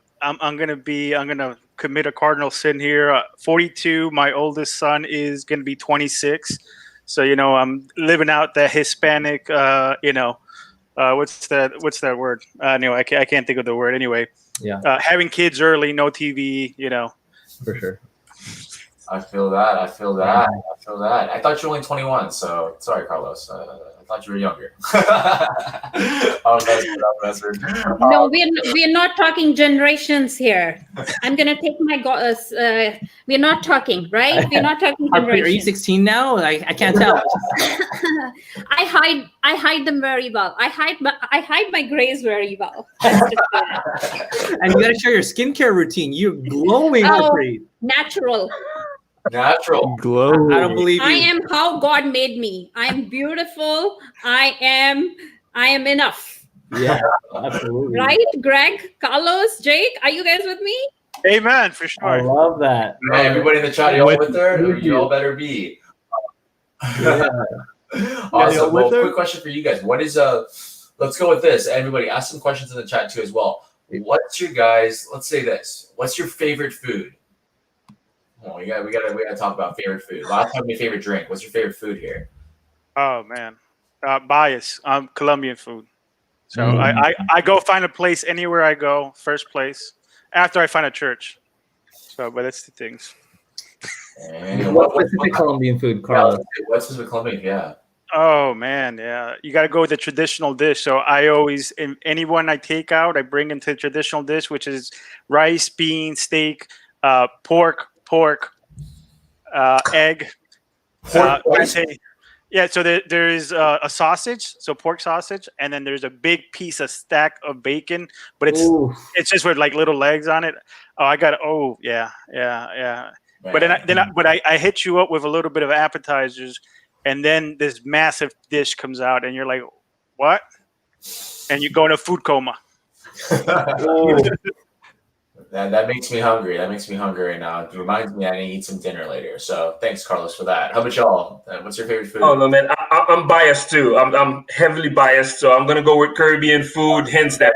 commit a cardinal sin here. 42. My oldest son is gonna be 26. So I'm living out that Hispanic. What's that word? Anyway, I can't think of the word. Anyway, yeah. Having kids early, no TV. For sure. I feel that. I thought you were only 21. So sorry, Carlos. I thought you were younger. I'm messing. No, we're not talking generations here. I'm gonna take my we're not talking, right? We're not talking generations. Are you 16 now? I can't tell. I hide them very well. I hide my grays very well. And you gotta share your skincare routine. You're glowing. Natural. Natural. Glow. I don't believe I you. am how God made me. I am beautiful. I am enough. Yeah, absolutely. Right? Greg, Carlos, Jake, are you guys with me? Amen, for I sure. love that. Hey, everybody in the chat, you all with her? With You you. all better be. Yeah. Awesome. with Well, her? quick question for you guys. What is let's go with this. Everybody ask some questions in the chat too as well. What's your guys, let's say this. What's your favorite food? Oh, we gotta talk about favorite food. Last time, your favorite drink. What's your favorite food here? Oh man, bias. Colombian food. So Mm. I go find a place anywhere I go. First place after I find a church. So, but that's the things. And What specific Colombian food, yeah, Carlos? what's specific Colombian? Yeah. Oh man, yeah. You got to go with the traditional dish. So I always, anyone I take out, I bring into the traditional dish, which is rice, beans, steak, pork, egg. Yeah, so there is a sausage, so pork sausage, and then there's a big piece of stack of bacon, but Ooh. it's just with like little legs on it. Oh, I got yeah. But I hit you up with a little bit of appetizers, and then this massive dish comes out, and you're like, what? And you go into food coma. That makes me hungry. That makes me hungry right now. It reminds me I need to eat some dinner later. So thanks, Carlos, for that. How about y'all? What's your favorite food? Oh no, man, I'm biased too. I'm heavily biased, so I'm gonna go with Caribbean food, hands down.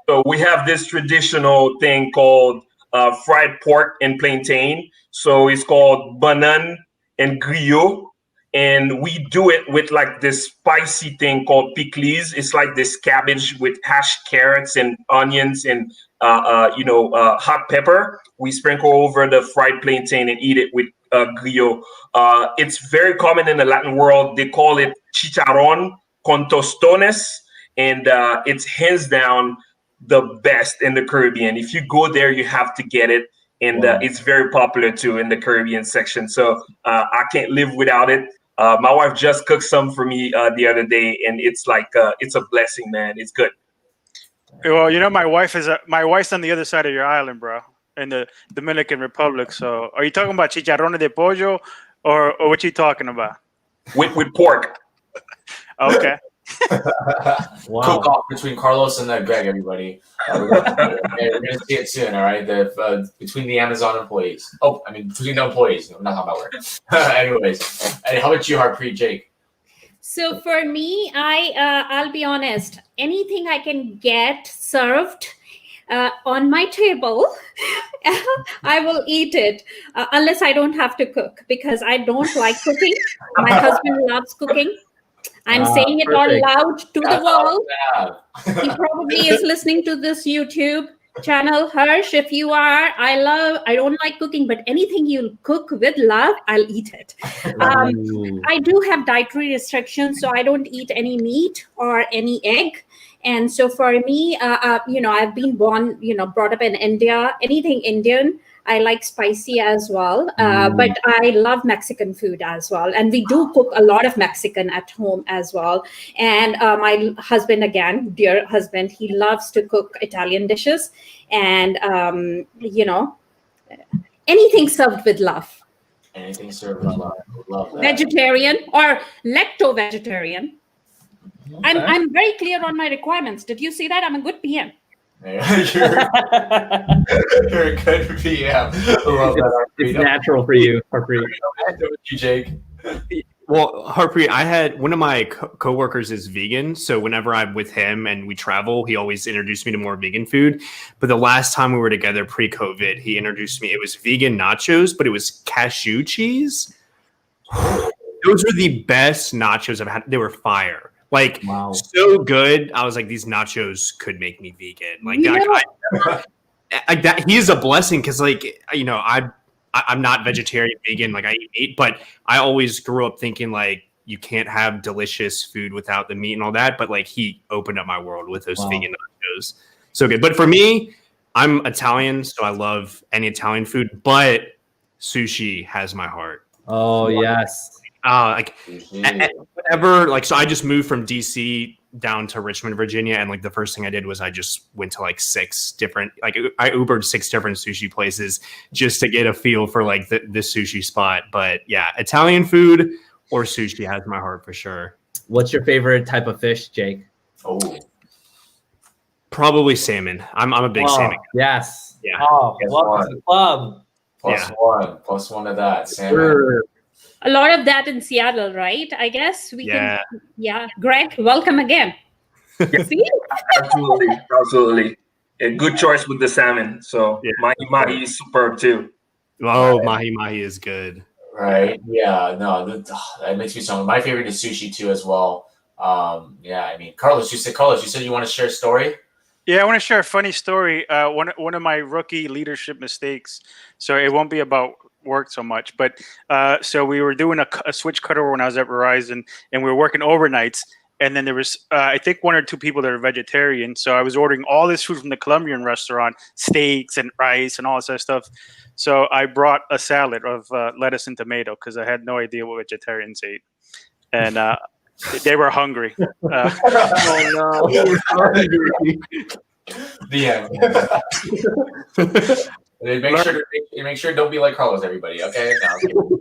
So we have this traditional thing called fried pork and plantain. So it's called banan and griot. And we do it with like this spicy thing called pickles. It's like this cabbage with hashed carrots and onions and hot pepper. We sprinkle over the fried plantain and eat it with griot. It's very common in the Latin world. They call it chicharrón con tostones, and it's hands down the best in the Caribbean. If you go there, you have to get it, and it's very popular too in the Caribbean section. So I can't live without it. My wife just cooked some for me the other day, and it's like it's a blessing, man. It's good. Well, you know, my wife's on the other side of your island, bro, in the Dominican Republic. So, are you talking about chicharrones de pollo, or what you talking about? With pork. Okay. Wow. Cook off between Carlos and Greg, everybody. We're gonna see it soon, all right? Between the Amazon employees. Oh, I mean, between the employees. I'm not talking about work. Anyways, hey, how about you, Harpreet, Jake? So for me, I'll be honest. Anything I can get served on my table, I will eat it, unless I don't have to cook, because I don't like cooking. My husband loves cooking. I'm saying it all loud to the world. He probably is listening to this YouTube channel. Harsh, if you are, I don't like cooking, but anything you cook with love, I'll eat it. I do have dietary restrictions, so I don't eat any meat or any egg. And so for me, I've been brought up in India. Anything Indian, I like spicy as well, but I love Mexican food as well. And we do cook a lot of Mexican at home as well. And my husband, again, dear husband, he loves to cook Italian dishes. And, anything served with love. Anything served with love. Love that. Vegetarian or lacto-vegetarian. Okay. I'm very clear on my requirements. Did you see that? I'm a good PM. You're a good PM. Love that. It's natural for you, Harpreet. You, Jake. Well, Harpreet, I had one of my coworkers is vegan, so whenever I'm with him and we travel, he always introduced me to more vegan food. But the last time we were together pre-COVID, he introduced me. It was vegan nachos, but it was cashew cheese. Those were the best nachos I've had. They were fire. Like, so good. I was like, these nachos could make me vegan. Like, that he is a blessing because, like, you know, I'm not vegetarian, vegan. Like, I eat meat, but I always grew up thinking, like, you can't have delicious food without the meat and all that. But, like, he opened up my world with those vegan nachos. So good. But for me, I'm Italian, so I love any Italian food. But sushi has my heart. Oh, yes. Whenever, like, so I just moved from DC down to Richmond, Virginia, and like the first thing I did was I just went to like 6 different, like I Ubered 6 different sushi places just to get a feel for like the sushi spot. But yeah, Italian food or sushi has my heart for sure. What's your favorite type of fish, Jake? Oh, Probably salmon. I'm a big salmon guy. Yes. Yeah. Oh, Guess welcome what? to the club. Plus one of that. Salmon. A lot of that in Seattle, right? I guess we can. Yeah. Greg, welcome again. See? Absolutely. A good choice with the salmon. So mahi mahi is superb too. Oh, mahi is good. Right. Yeah. No, that makes me so. My favorite is sushi too, as well. Yeah. I mean, Carlos, you said you want to share a story. Yeah, I want to share a funny story. One of my rookie leadership mistakes. So it won't be about work so much, but so we were doing a switch cutover when I was at Verizon, and we were working overnights. And then there was, I think, 1 or 2 people that are vegetarian. So I was ordering all this food from the Colombian restaurant, steaks and rice and all this other stuff. So I brought a salad of lettuce and tomato because I had no idea what vegetarians ate. And they were hungry. Oh no! The end. Make sure don't be like Carlos, everybody. Okay. No,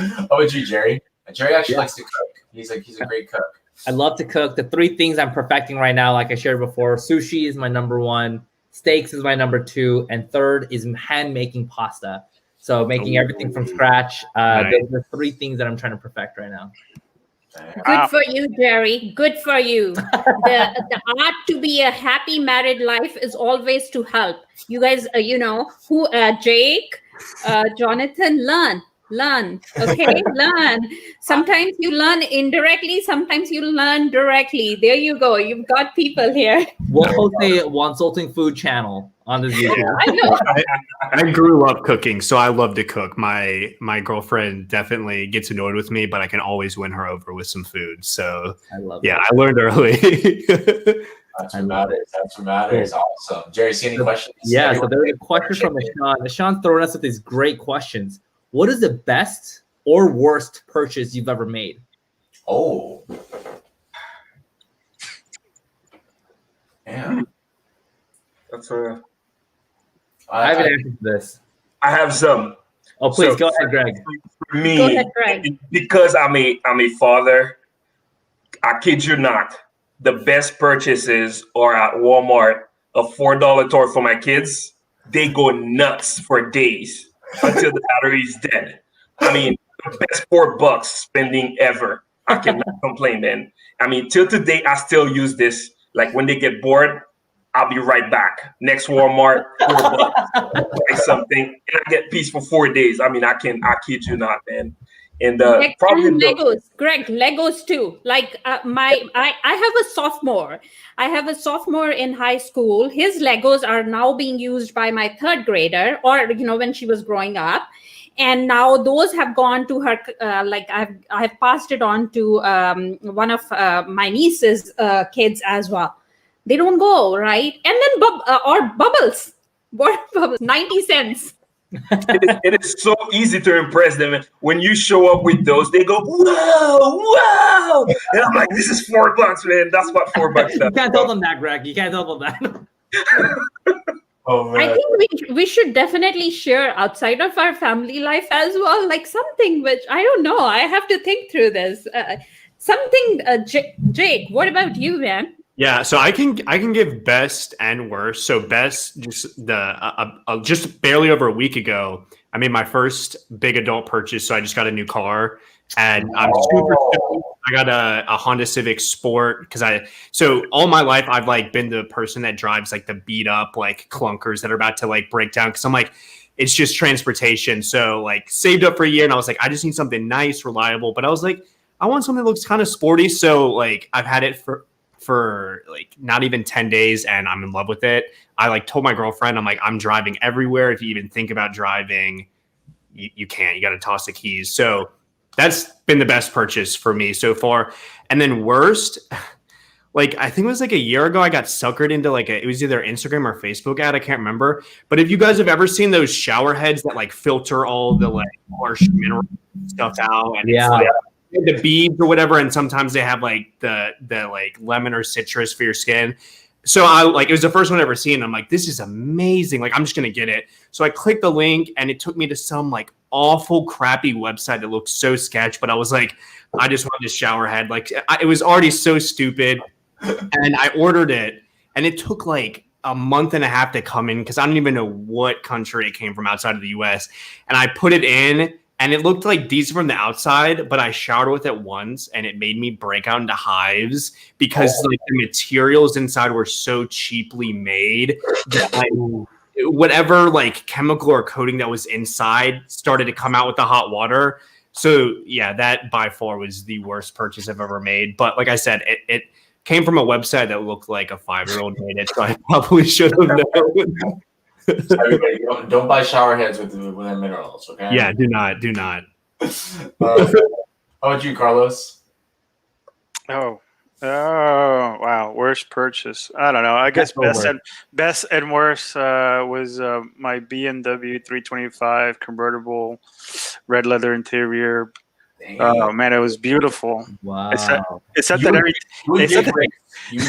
how about you, Jerry? Jerry actually likes to cook. He's a great cook. I love to cook. The 3 things I'm perfecting right now, like I shared before, sushi is my number 1, steaks is my number 2, and 3rd is hand making pasta. So making everything from scratch. Those are 3 things that I'm trying to perfect right now. Good for you, Jerry. Good for you. The art to be a happy married life is always to help. You guys, Jake, Jonathan, learn. Okay, learn. Sometimes you learn indirectly. Sometimes you learn directly. There you go. You've got people here. We'll host a Wonsulting food channel on this video. I know. I grew up cooking, so I love to cook. My girlfriend definitely gets annoyed with me, but I can always win her over with some food. So I love I learned early. That's what matters. Awesome. Jerry, see any questions? Yeah, so there's a question from Ashan. Ashan's throwing us with these great questions. What is the best or worst purchase you've ever made? Oh. Yeah. That's a. I have an answer to this. I have some. Oh, please go ahead, Greg. For me, Go ahead, Greg. because I'm a father, I kid you not, the best purchases are at Walmart. A $4 toy for my kids, they go nuts for days until the battery is dead. I mean, the best $4 spending ever. I cannot complain, man. I mean, till today, I still use this. Like when they get bored, I'll be right back. Next Walmart, $4, buy something, and I get peace for 4 days. I mean, I kid you not, man. And probably Legos, Greg, Legos too. Like I have a sophomore. I have a sophomore in high school. His Legos are now being used by my 3rd grader, or when she was growing up, and now those have gone to her. I have passed it on to one of my niece's kids as well. They don't go right, and then bubbles. What bubbles? 90 cents. it is so easy to impress them. When you show up with those, they go, "Whoa!" And I'm like, "This is $4, man. That's what $4 does." You can't tell them that, Greg. You can't tell them that. Oh, man. I think we should definitely share outside of our family life as well, like something which I don't know. I have to think through this. Jake, what about you, man? Yeah, so I can give best and worst. So best, just barely over a week ago, I made my first big adult purchase. So I just got a new car, and I'm super stoked. I got a Honda Civic Sport so all my life I've like been the person that drives like the beat up like clunkers that are about to like break down because I'm like it's just transportation. So like saved up for a year, and I was like I just need something nice, reliable. But I was like I want something that looks kind of sporty. So like I've had it for like not even 10 days and I'm in love with it. I like told my girlfriend, I'm like, I'm driving everywhere. If you even think about driving, you can't, you got to toss the keys. So that's been the best purchase for me so far. And then worst, like, I think it was like a year ago, I got suckered into like it was either Instagram or Facebook ad. I can't remember. But if you guys have ever seen those shower heads that like filter all the like harsh mineral stuff out, and it's like, the beads or whatever, and sometimes they have like the like lemon or citrus for your skin. So it was the first one I ever seen. I'm like, this is amazing. Like, I'm just gonna get it. So I clicked the link, and it took me to some like awful, crappy website that looked so sketch. But I was like, I just wanted a shower head. Like, it was already so stupid, and I ordered it, and it took like a month and a half to come in because I don't even know what country it came from outside of the US. And I put it in, and it looked like decent from the outside, but I showered with it once, and it made me break out into hives because like the materials inside were so cheaply made that whatever like chemical or coating that was inside started to come out with the hot water. So yeah, that by far was the worst purchase I've ever made. But like I said, it came from a website that looked like a 5-year-old made it, so I probably should have known. So everybody, don't buy shower heads with their minerals, okay? Yeah, do not. How about you, Carlos? Oh, wow. Worst purchase. I don't know. I guess best and worst was my BMW 325 convertible, red leather interior. Oh man, it was beautiful. Wow. It said that every. You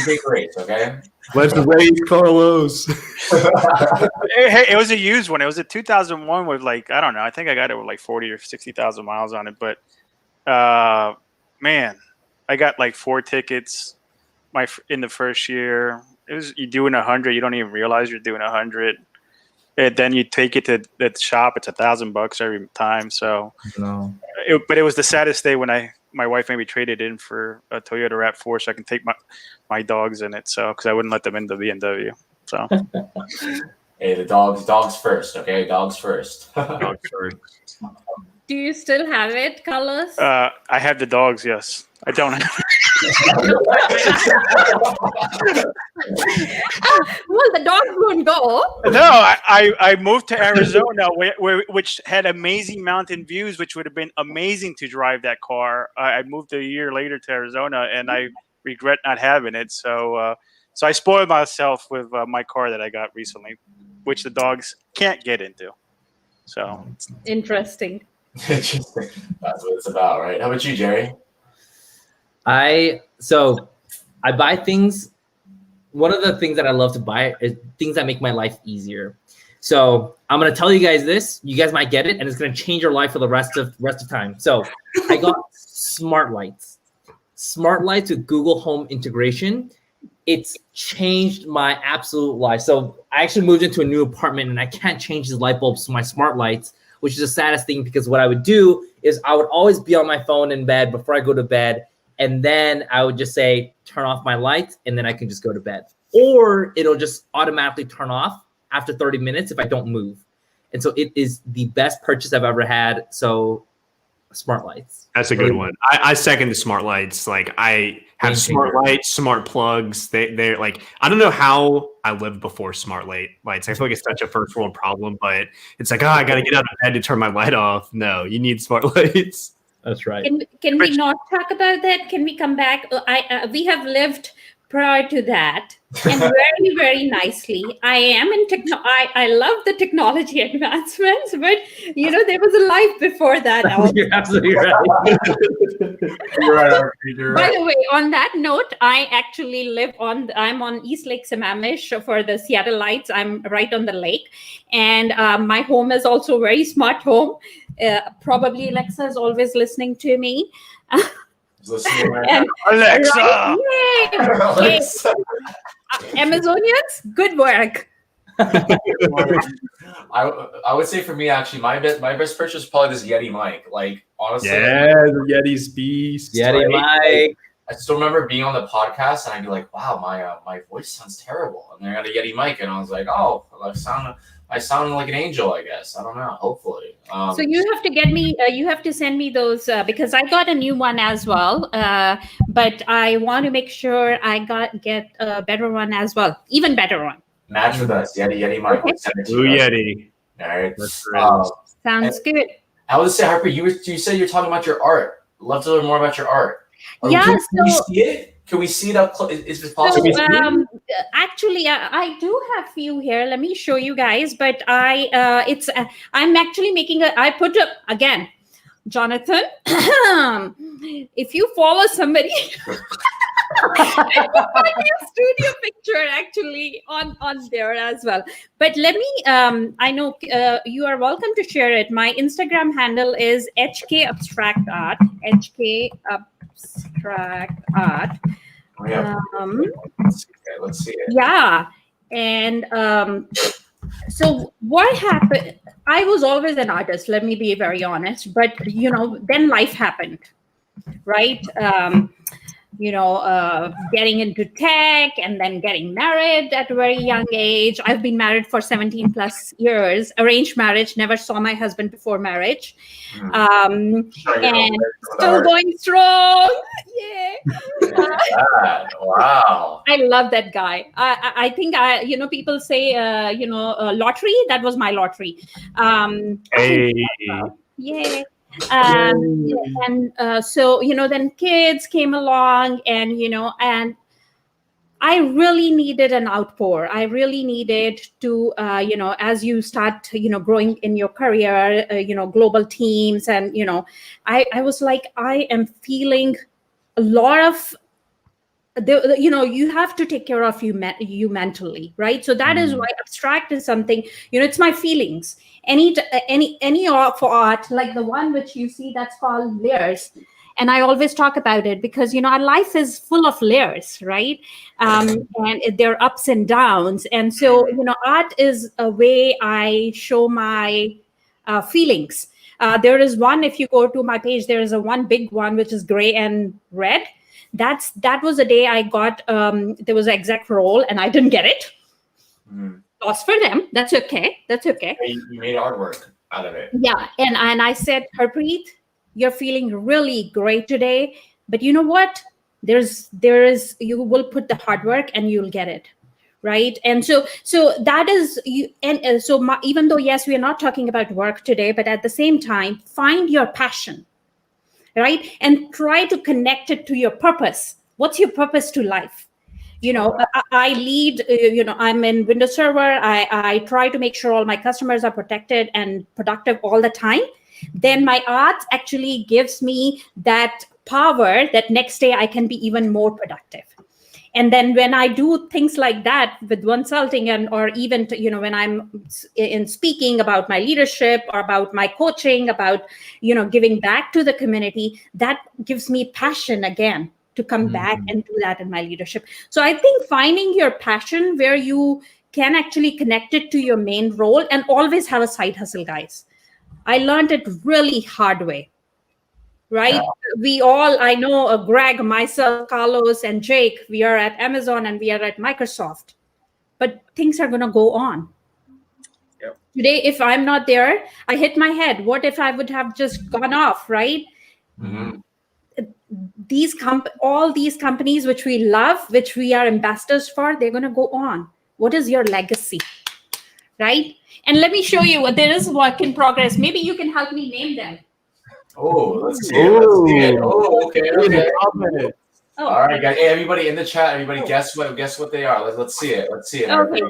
take race, okay? Let's race Carlos. Hey, it was a used one. It was a 2001 with like, I don't know. I think I got it with like 40 or 60,000 miles on it. But man, I got like 4 tickets in the first year. You're doing 100. You don't even realize you're doing 100. And then you take it to the shop. It's $1,000 every time. So, but it was the saddest day when my wife made me trade it in for a Toyota RAV4 so I can take my dogs in it. So, because I wouldn't let them in the BMW. So, hey, the dogs first, okay? Dogs first. Dogs first. Do you still have it, Carlos? I have the dogs. Yes, I don't have. Well, the dogs won't go. No, I moved to Arizona, which had amazing mountain views, which would have been amazing to drive that car. I moved a year later to Arizona, and I regret not having it. So I spoiled myself with my car that I got recently, which the dogs can't get into. So Interesting. That's what it's about, right? How about you, Jerry? I buy things. One of the things that I love to buy is things that make my life easier. So I'm gonna tell you guys this. You guys might get it, and it's gonna change your life for the rest of time. So I got smart lights. Smart lights with Google Home integration. It's changed my absolute life. So I actually moved into a new apartment, and I can't change these light bulbs to my smart lights, which is the saddest thing because what I would do is I would always be on my phone in bed before I go to bed. And then I would just say, turn off my lights, and then I can just go to bed. Or it'll just automatically turn off after 30 minutes if I don't move. And so it is the best purchase I've ever had. So smart lights. That's a good one. I second the smart lights. Like I have smart lights, smart plugs. They're like, I don't know how I lived before smart lights. I feel like it's such a first world problem, but it's like, I got to get out of bed to turn my light off. No, you need smart lights. That's right. Can we not talk about that? Can we come back? We have lived prior to that, and very, very nicely. I am in I love the technology advancements, but there was a life before that. You're absolutely right. You're right. By the way, on that note, I actually I'm on East Lake Sammamish for the Seattle Lights. I'm right on the lake, and my home is also a very smart home. Probably Alexa is always listening to me. Alexa! Right, yay! Alexa. Amazonians, good work. I would say for me, actually, my best purchase is probably this Yeti mic. Like, honestly. Yeah, the Yeti's beast. Yeti mic. I still remember being on the podcast, and I'd be like, wow, my voice sounds terrible. And then I got a Yeti mic, and I was like, oh, I sound like an angel, I guess. I don't know. Hopefully. So you have to you have to send me those because I got a new one as well. But I want to make sure I get a better one as well. Even better one. Match with us. Yeti mic. Okay. Blue Yeti. All right. Sounds good. I would say, Harper, you said you're talking about your art. Love to learn more about your art. Yeah. Can we see it? Can we see it up close? Is it possible? So, actually, I do have few here. Let me show you guys. But I'm actually making I put up again. Jonathan, if you follow somebody, I put my studio picture actually on there as well. But let me, I know you are welcome to share it. My Instagram handle is HK Abstract Art. HK Abstract Art. Oh, yeah. Let's see it. Yeah. And so what happened? I was always an artist, let me be very honest. But, then life happened, right? Getting into tech and then getting married at a very young age. I've been married for 17 plus years, arranged marriage, never saw my husband before marriage. And still going strong. Yeah. Wow. I love that guy. I think people say, lottery. That was my lottery. Hey. Yeah. So then kids came along, and and I really needed an outpour. I really needed to as you start growing in your career, global teams, and I was like, I am feeling a lot of you have to take care of you mentally, right? So that is why abstract is something, it's my feelings. Any of art like the one which you see, that's called layers, and I always talk about it because our life is full of layers, right? And there are ups and downs, and so art is a way I show my feelings. There is one, if you go to my page, there is a one big one which is gray and red. That was the day I got there was an exec role and I didn't get it. Lost for them. That's okay. You made artwork out of it. Yeah, and I said, Harpreet, you're feeling really great today, but you know what? There is you will put the hard work and you'll get it, right? And so that is you. And even though yes, we are not talking about work today, but at the same time, find your passion. Right? And try to connect it to your purpose. What's your purpose to life? I lead, I'm in Windows Server. I try to make sure all my customers are protected and productive all the time. Then my art actually gives me that power that next day I can be even more productive. And then when I do things like that with Wonsulting or even, when I'm in speaking about my leadership or about my coaching, about, giving back to the community, that gives me passion again to come back and do that in my leadership. So I think finding your passion where you can actually connect it to your main role, and always have a side hustle, guys. I learned it really hard way. Right? Yeah. We all, I know Greg, myself, Carlos, and Jake, we are at Amazon and we are at Microsoft. But things are going to go on. Yep. Today, if I'm not there, I hit my head. What if I would have just gone off, right? All these companies which we love, which we are ambassadors for, they're going to go on. What is your legacy? Right? And let me show you, there is work in progress. Maybe you can help me name them. Oh, let's see it. Oh, okay. Oh. All right, guys. Hey, everybody in the chat, guess what they are. Let's see it. Okay.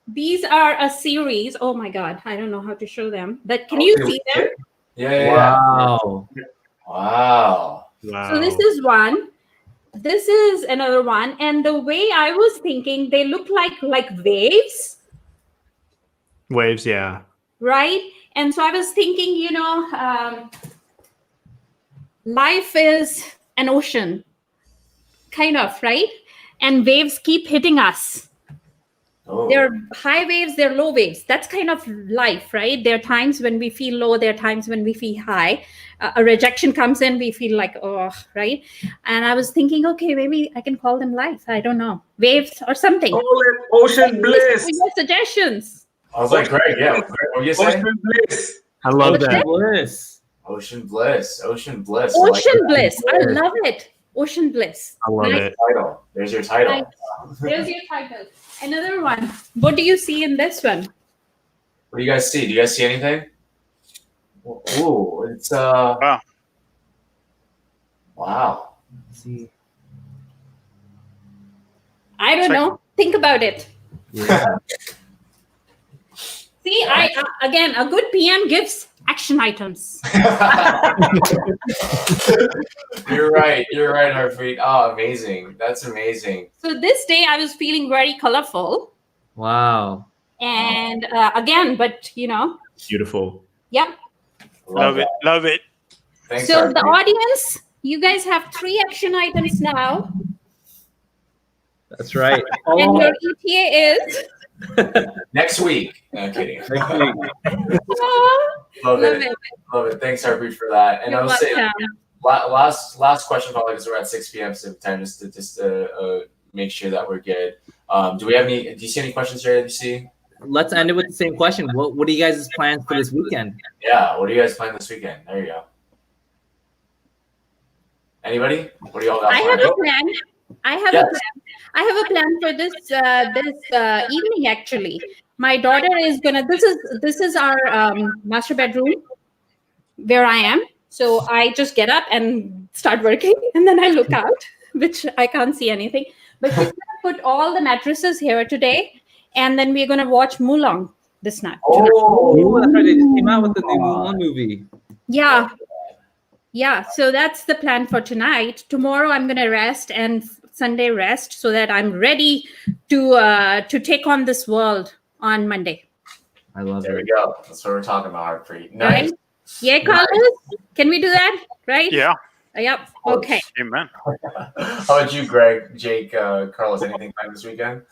These are a series. Oh my God, I don't know how to show them, but can you see them? Yeah. Wow. So this is one. This is another one, and the way I was thinking, they look like waves. Waves, yeah. Right. And so I was thinking, life is an ocean, kind of, right? And waves keep hitting us. Oh. There are high waves, there are low waves. That's kind of life, right? There are times when we feel low, there are times when we feel high. A rejection comes in, we feel like, oh, right? And I was thinking, okay, maybe I can call them life. I don't know. Waves or something. Ocean bliss. Your suggestions. I was like, Greg, yeah. What were you saying? Ocean bliss. I love that. Ocean bliss. Ocean bliss. I love it. Ocean bliss. I love it. There's your title. There's your title. Another one. What do you see in this one? What do you guys see? Do you guys see anything? Ooh, it's wow. Let's see. I don't know. Think about it. Yeah. See, again, a good PM gives action items. You're right, Harpreet. Oh, amazing. That's amazing. So this day I was feeling very colorful. Wow. And again, but Beautiful. yeah. Love it. Love it. Thanks, So the Harpreet. audience, you guys have 3 action items now. That's right. And your ETA is? Next week. No, I'm kidding. Oh, Love love it. it. Love it. Thanks, Harpreet, for that. And You're I will say, welcome. last question, probably because we're at 6 p.m. Pacific time, just to make sure that we're good. Do you see any questions here that you see? Let's end it with the same question. What are you guys' plans for this weekend? Yeah, what do you guys plan this weekend? There you go. Anybody? What do y'all got I planned? have a plan. I have Yes. a plan. I have a plan for this evening. Actually, my daughter is gonna. This is our master bedroom where I am. So I just get up and start working, and then I look out, which I can't see anything. But she's gonna put all the mattresses here today, and then we're gonna watch Mulan this night. Oh, that's right. They just came out with the new Mulan movie. Yeah. Yeah, so that's the plan for tonight. Tomorrow I'm gonna rest and Sunday rest so that I'm ready to take on this world on Monday. I love There it. we go. That's what we're talking about, Harpreet. Right? Nice. Yeah, Carlos, can we do that? Right? Yeah. Yep. Okay. Amen. How about you, Greg, Jake, Carlos? Anything planned this weekend?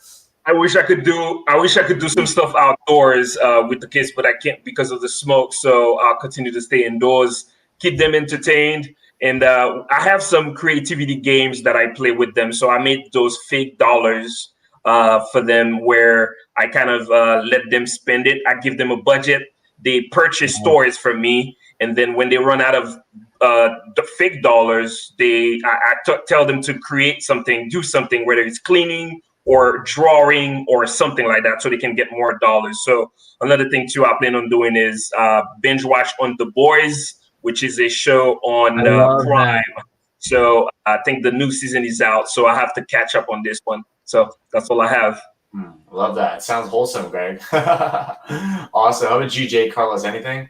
I wish I could do some stuff outdoors with the kids, but I can't because of the smoke. So I'll continue to stay indoors, keep them entertained. And I have some creativity games that I play with them. So I made those fake dollars for them where I kind of let them spend it. I give them a budget. They purchase toys from me. And then when they run out of the fake dollars, I tell them to create something, do something, whether it's cleaning or drawing or something like that, so they can get more dollars. So another thing too I plan on doing is binge watch on The Boys, which is a show on Prime. So I think the new season is out, so I have to catch up on this one. So that's all I have. Love that. Sounds wholesome, Greg. Awesome. How about you, Jake, Carlos? Anything?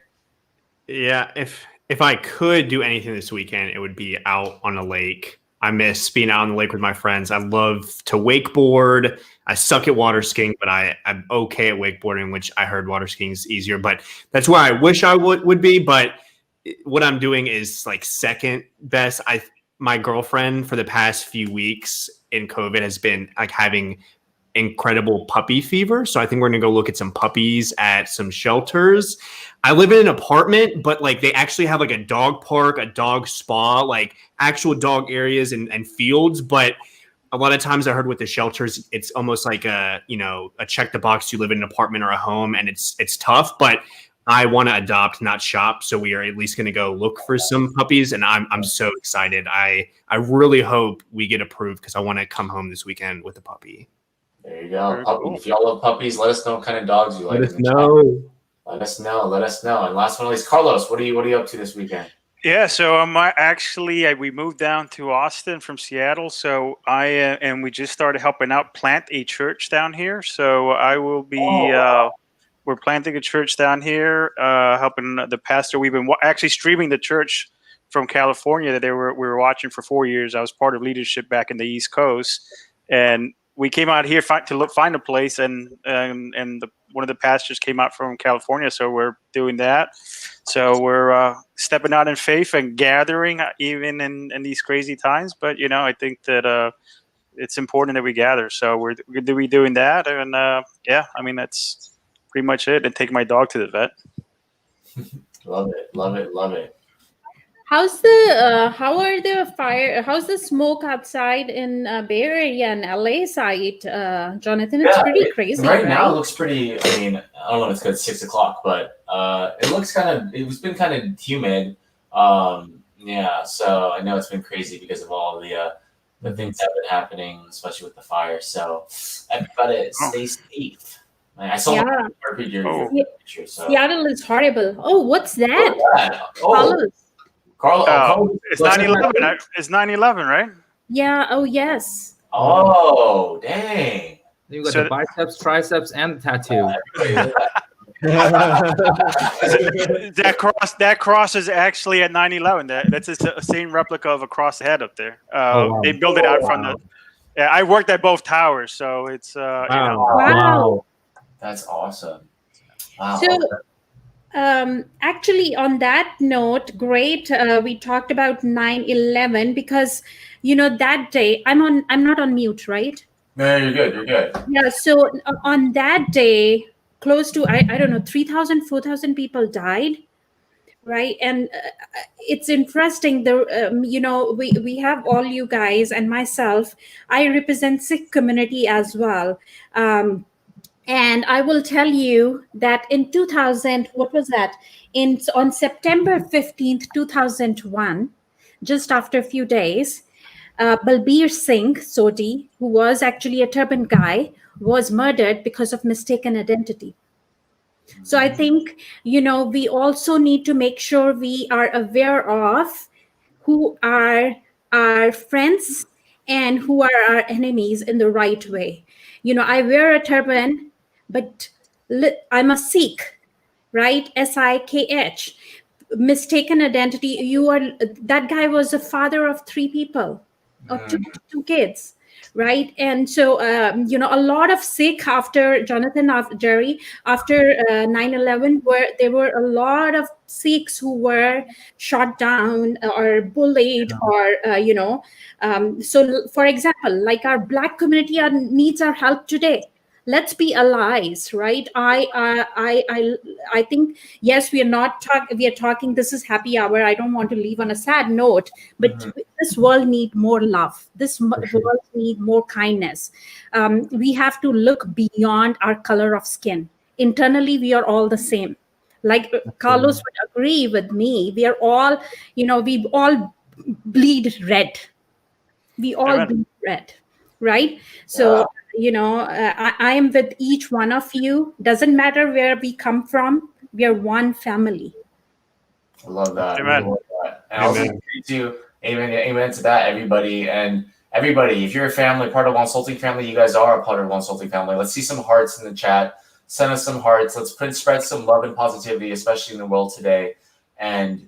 Yeah, if I could do anything this weekend, it would be out on a lake. I miss being out on the lake with my friends. I love to wakeboard. I suck at water skiing, but I'm okay at wakeboarding, which I heard water skiing is easier. But that's where I wish I would be. But what I'm doing is like second best. My girlfriend for the past few weeks in COVID has been like having incredible puppy fever. So I think we're going to go look at some puppies at some shelters. I live in an apartment, but like they actually have like a dog park, a dog spa, like actual dog areas and fields. But a lot of times I heard with the shelters, it's almost like a check the box. You live in an apartment or a home, and it's tough, but I want to adopt, not shop. So we are at least going to go look for some puppies, and I'm so excited. I really hope we get approved because I want to come home this weekend with a puppy. There you go. Cool. If y'all love puppies, let us know what kind of dogs you like. Let us know. Let us know. And last but not least, Carlos, what are you up to this weekend? Yeah, so we moved down to Austin from Seattle, so and we just started helping out plant a church down here. So I will be we're planting a church down here, helping the pastor. We've been actually streaming the church from California that we were watching for 4 years. I was part of leadership back in the East Coast, and we came out here to find a place, and one of the pastors came out from California, so we're doing that. So we're stepping out in faith and gathering, even in these crazy times. But I think that it's important that we gather. So we're going to be doing that, and that's pretty much it. And take my dog to the vet. Love it. How's the smoke outside in Bay Area and LA side, Jonathan? It's pretty crazy. Right now, it looks pretty. I mean, I don't know if it's because it's 6 o'clock, but it's been kind of humid. Yeah, so I know it's been crazy because of all the things that have been happening, especially with the fire. So everybody stay safe. I saw your picture. So. Seattle is horrible. Oh, what's that? Carlos, it's 9/11. It's 9/11, right? Yeah. Oh, yes. Oh, dang. You got the biceps, triceps, and the tattoo. That cross is actually at 9/11. That's the same replica of a cross head up there. Wow. They built it out from the. Yeah, I worked at both towers, so it's Wow. That's awesome. Wow. So, actually, on that note, great. We talked about 9/11 because that day I'm not on mute, right? No, you're good. You're good. Yeah. So on that day, close to I don't know 3,000, 4,000 people died, right? And it's interesting. We have all you guys and myself. I represent Sikh community as well. And I will tell you that in 2000, what was that? On September 15th, 2001, just after a few days, Balbir Singh Sodhi, who was actually a turban guy, was murdered because of mistaken identity. So I think, we also need to make sure we are aware of who are our friends and who are our enemies in the right way. I wear a turban, but I'm a Sikh, right? Sikh. Mistaken identity. That guy was a father of 3 people, of two kids, right? And so, a lot of Sikh after Jerry, after 9/11, there were a lot of Sikhs who were shot down or bullied, or so for example, like our Black community needs our help today. Let's be allies, right? I think, yes, we are talking, this is happy hour. I don't want to leave on a sad note, but this world need more love. This world need more kindness. We have to look beyond our color of skin. Internally, we are all the same. Like Carlos would agree with me. We are all, we all bleed red. We all bleed red, right? So, I am with each one of you. Doesn't matter where we come from. We are one family. I love that. Amen. I love that. And also agree to amen to that, everybody. And everybody, if you're a family, part of Wonsulting family, you guys are a part of Wonsulting family. Let's see some hearts in the chat. Send us some hearts. Let's spread some love and positivity, especially in the world today. And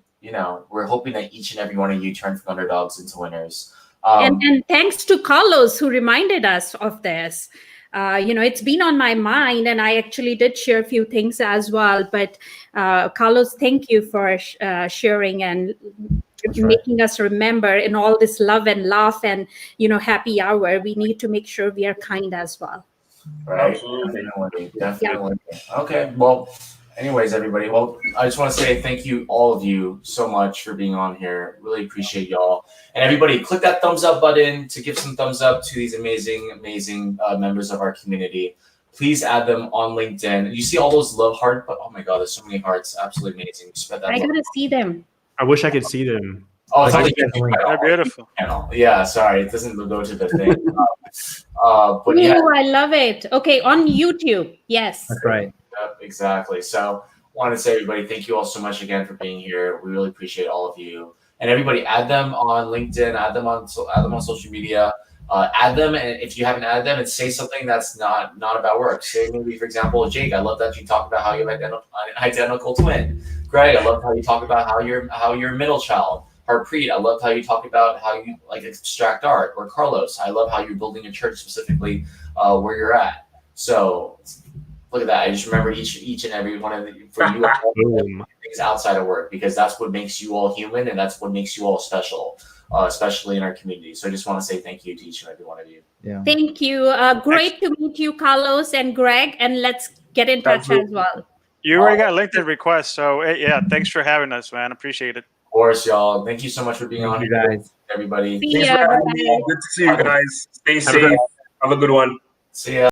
we're hoping that each and every one of you turn from underdogs into winners. And thanks to Carlos who reminded us of this. It's been on my mind, and I actually did share a few things as well. But Carlos, thank you for sharing and making us remember in all this love and laugh and happy hour. We need to make sure we are kind as well. Right. Definitely. Yeah. Okay. Well, anyways, everybody. Well, I just want to say thank you, all of you, so much for being on here. Really appreciate y'all. And everybody, click that thumbs up button to give some thumbs up to these amazing members of our community. Please add them on LinkedIn. You see all those love hearts, but oh my God, there's so many hearts. Absolutely amazing. Spread that. I gotta see them. I wish I could see them. Oh, it's they're beautiful. Yeah, sorry, it doesn't go to the thing. But I love it. Okay, on YouTube. Yes. That's right. Yep, exactly. So I want to say, everybody, thank you all so much again for being here. We really appreciate all of you. And everybody, add them on LinkedIn, add them on social media, add them. And if you haven't added them, and say something that's not about work. Say maybe, for example, Jake, I love that you talk about how you have an identical twin. Greg, I love how you talk about how you're a middle child. Harpreet, I love how you talk about how you like abstract art. Or Carlos, I love how you're building a church specifically where you're at. So look at that. I just remembered each and every one of the, for you all, things outside of work, because that's what makes you all human, and that's what makes you all special, especially in our community. So I just want to say thank you to each and every one of you. Yeah. Thank you. Great to meet you, Carlos and Greg, and let's get in touch as well. You already got a LinkedIn request, so yeah, thanks for having us, man. Appreciate it. Of course, y'all. Thank you so much for being on here, guys. Everybody. See ya. Good to see you guys. Stay safe. Have a good one. See ya.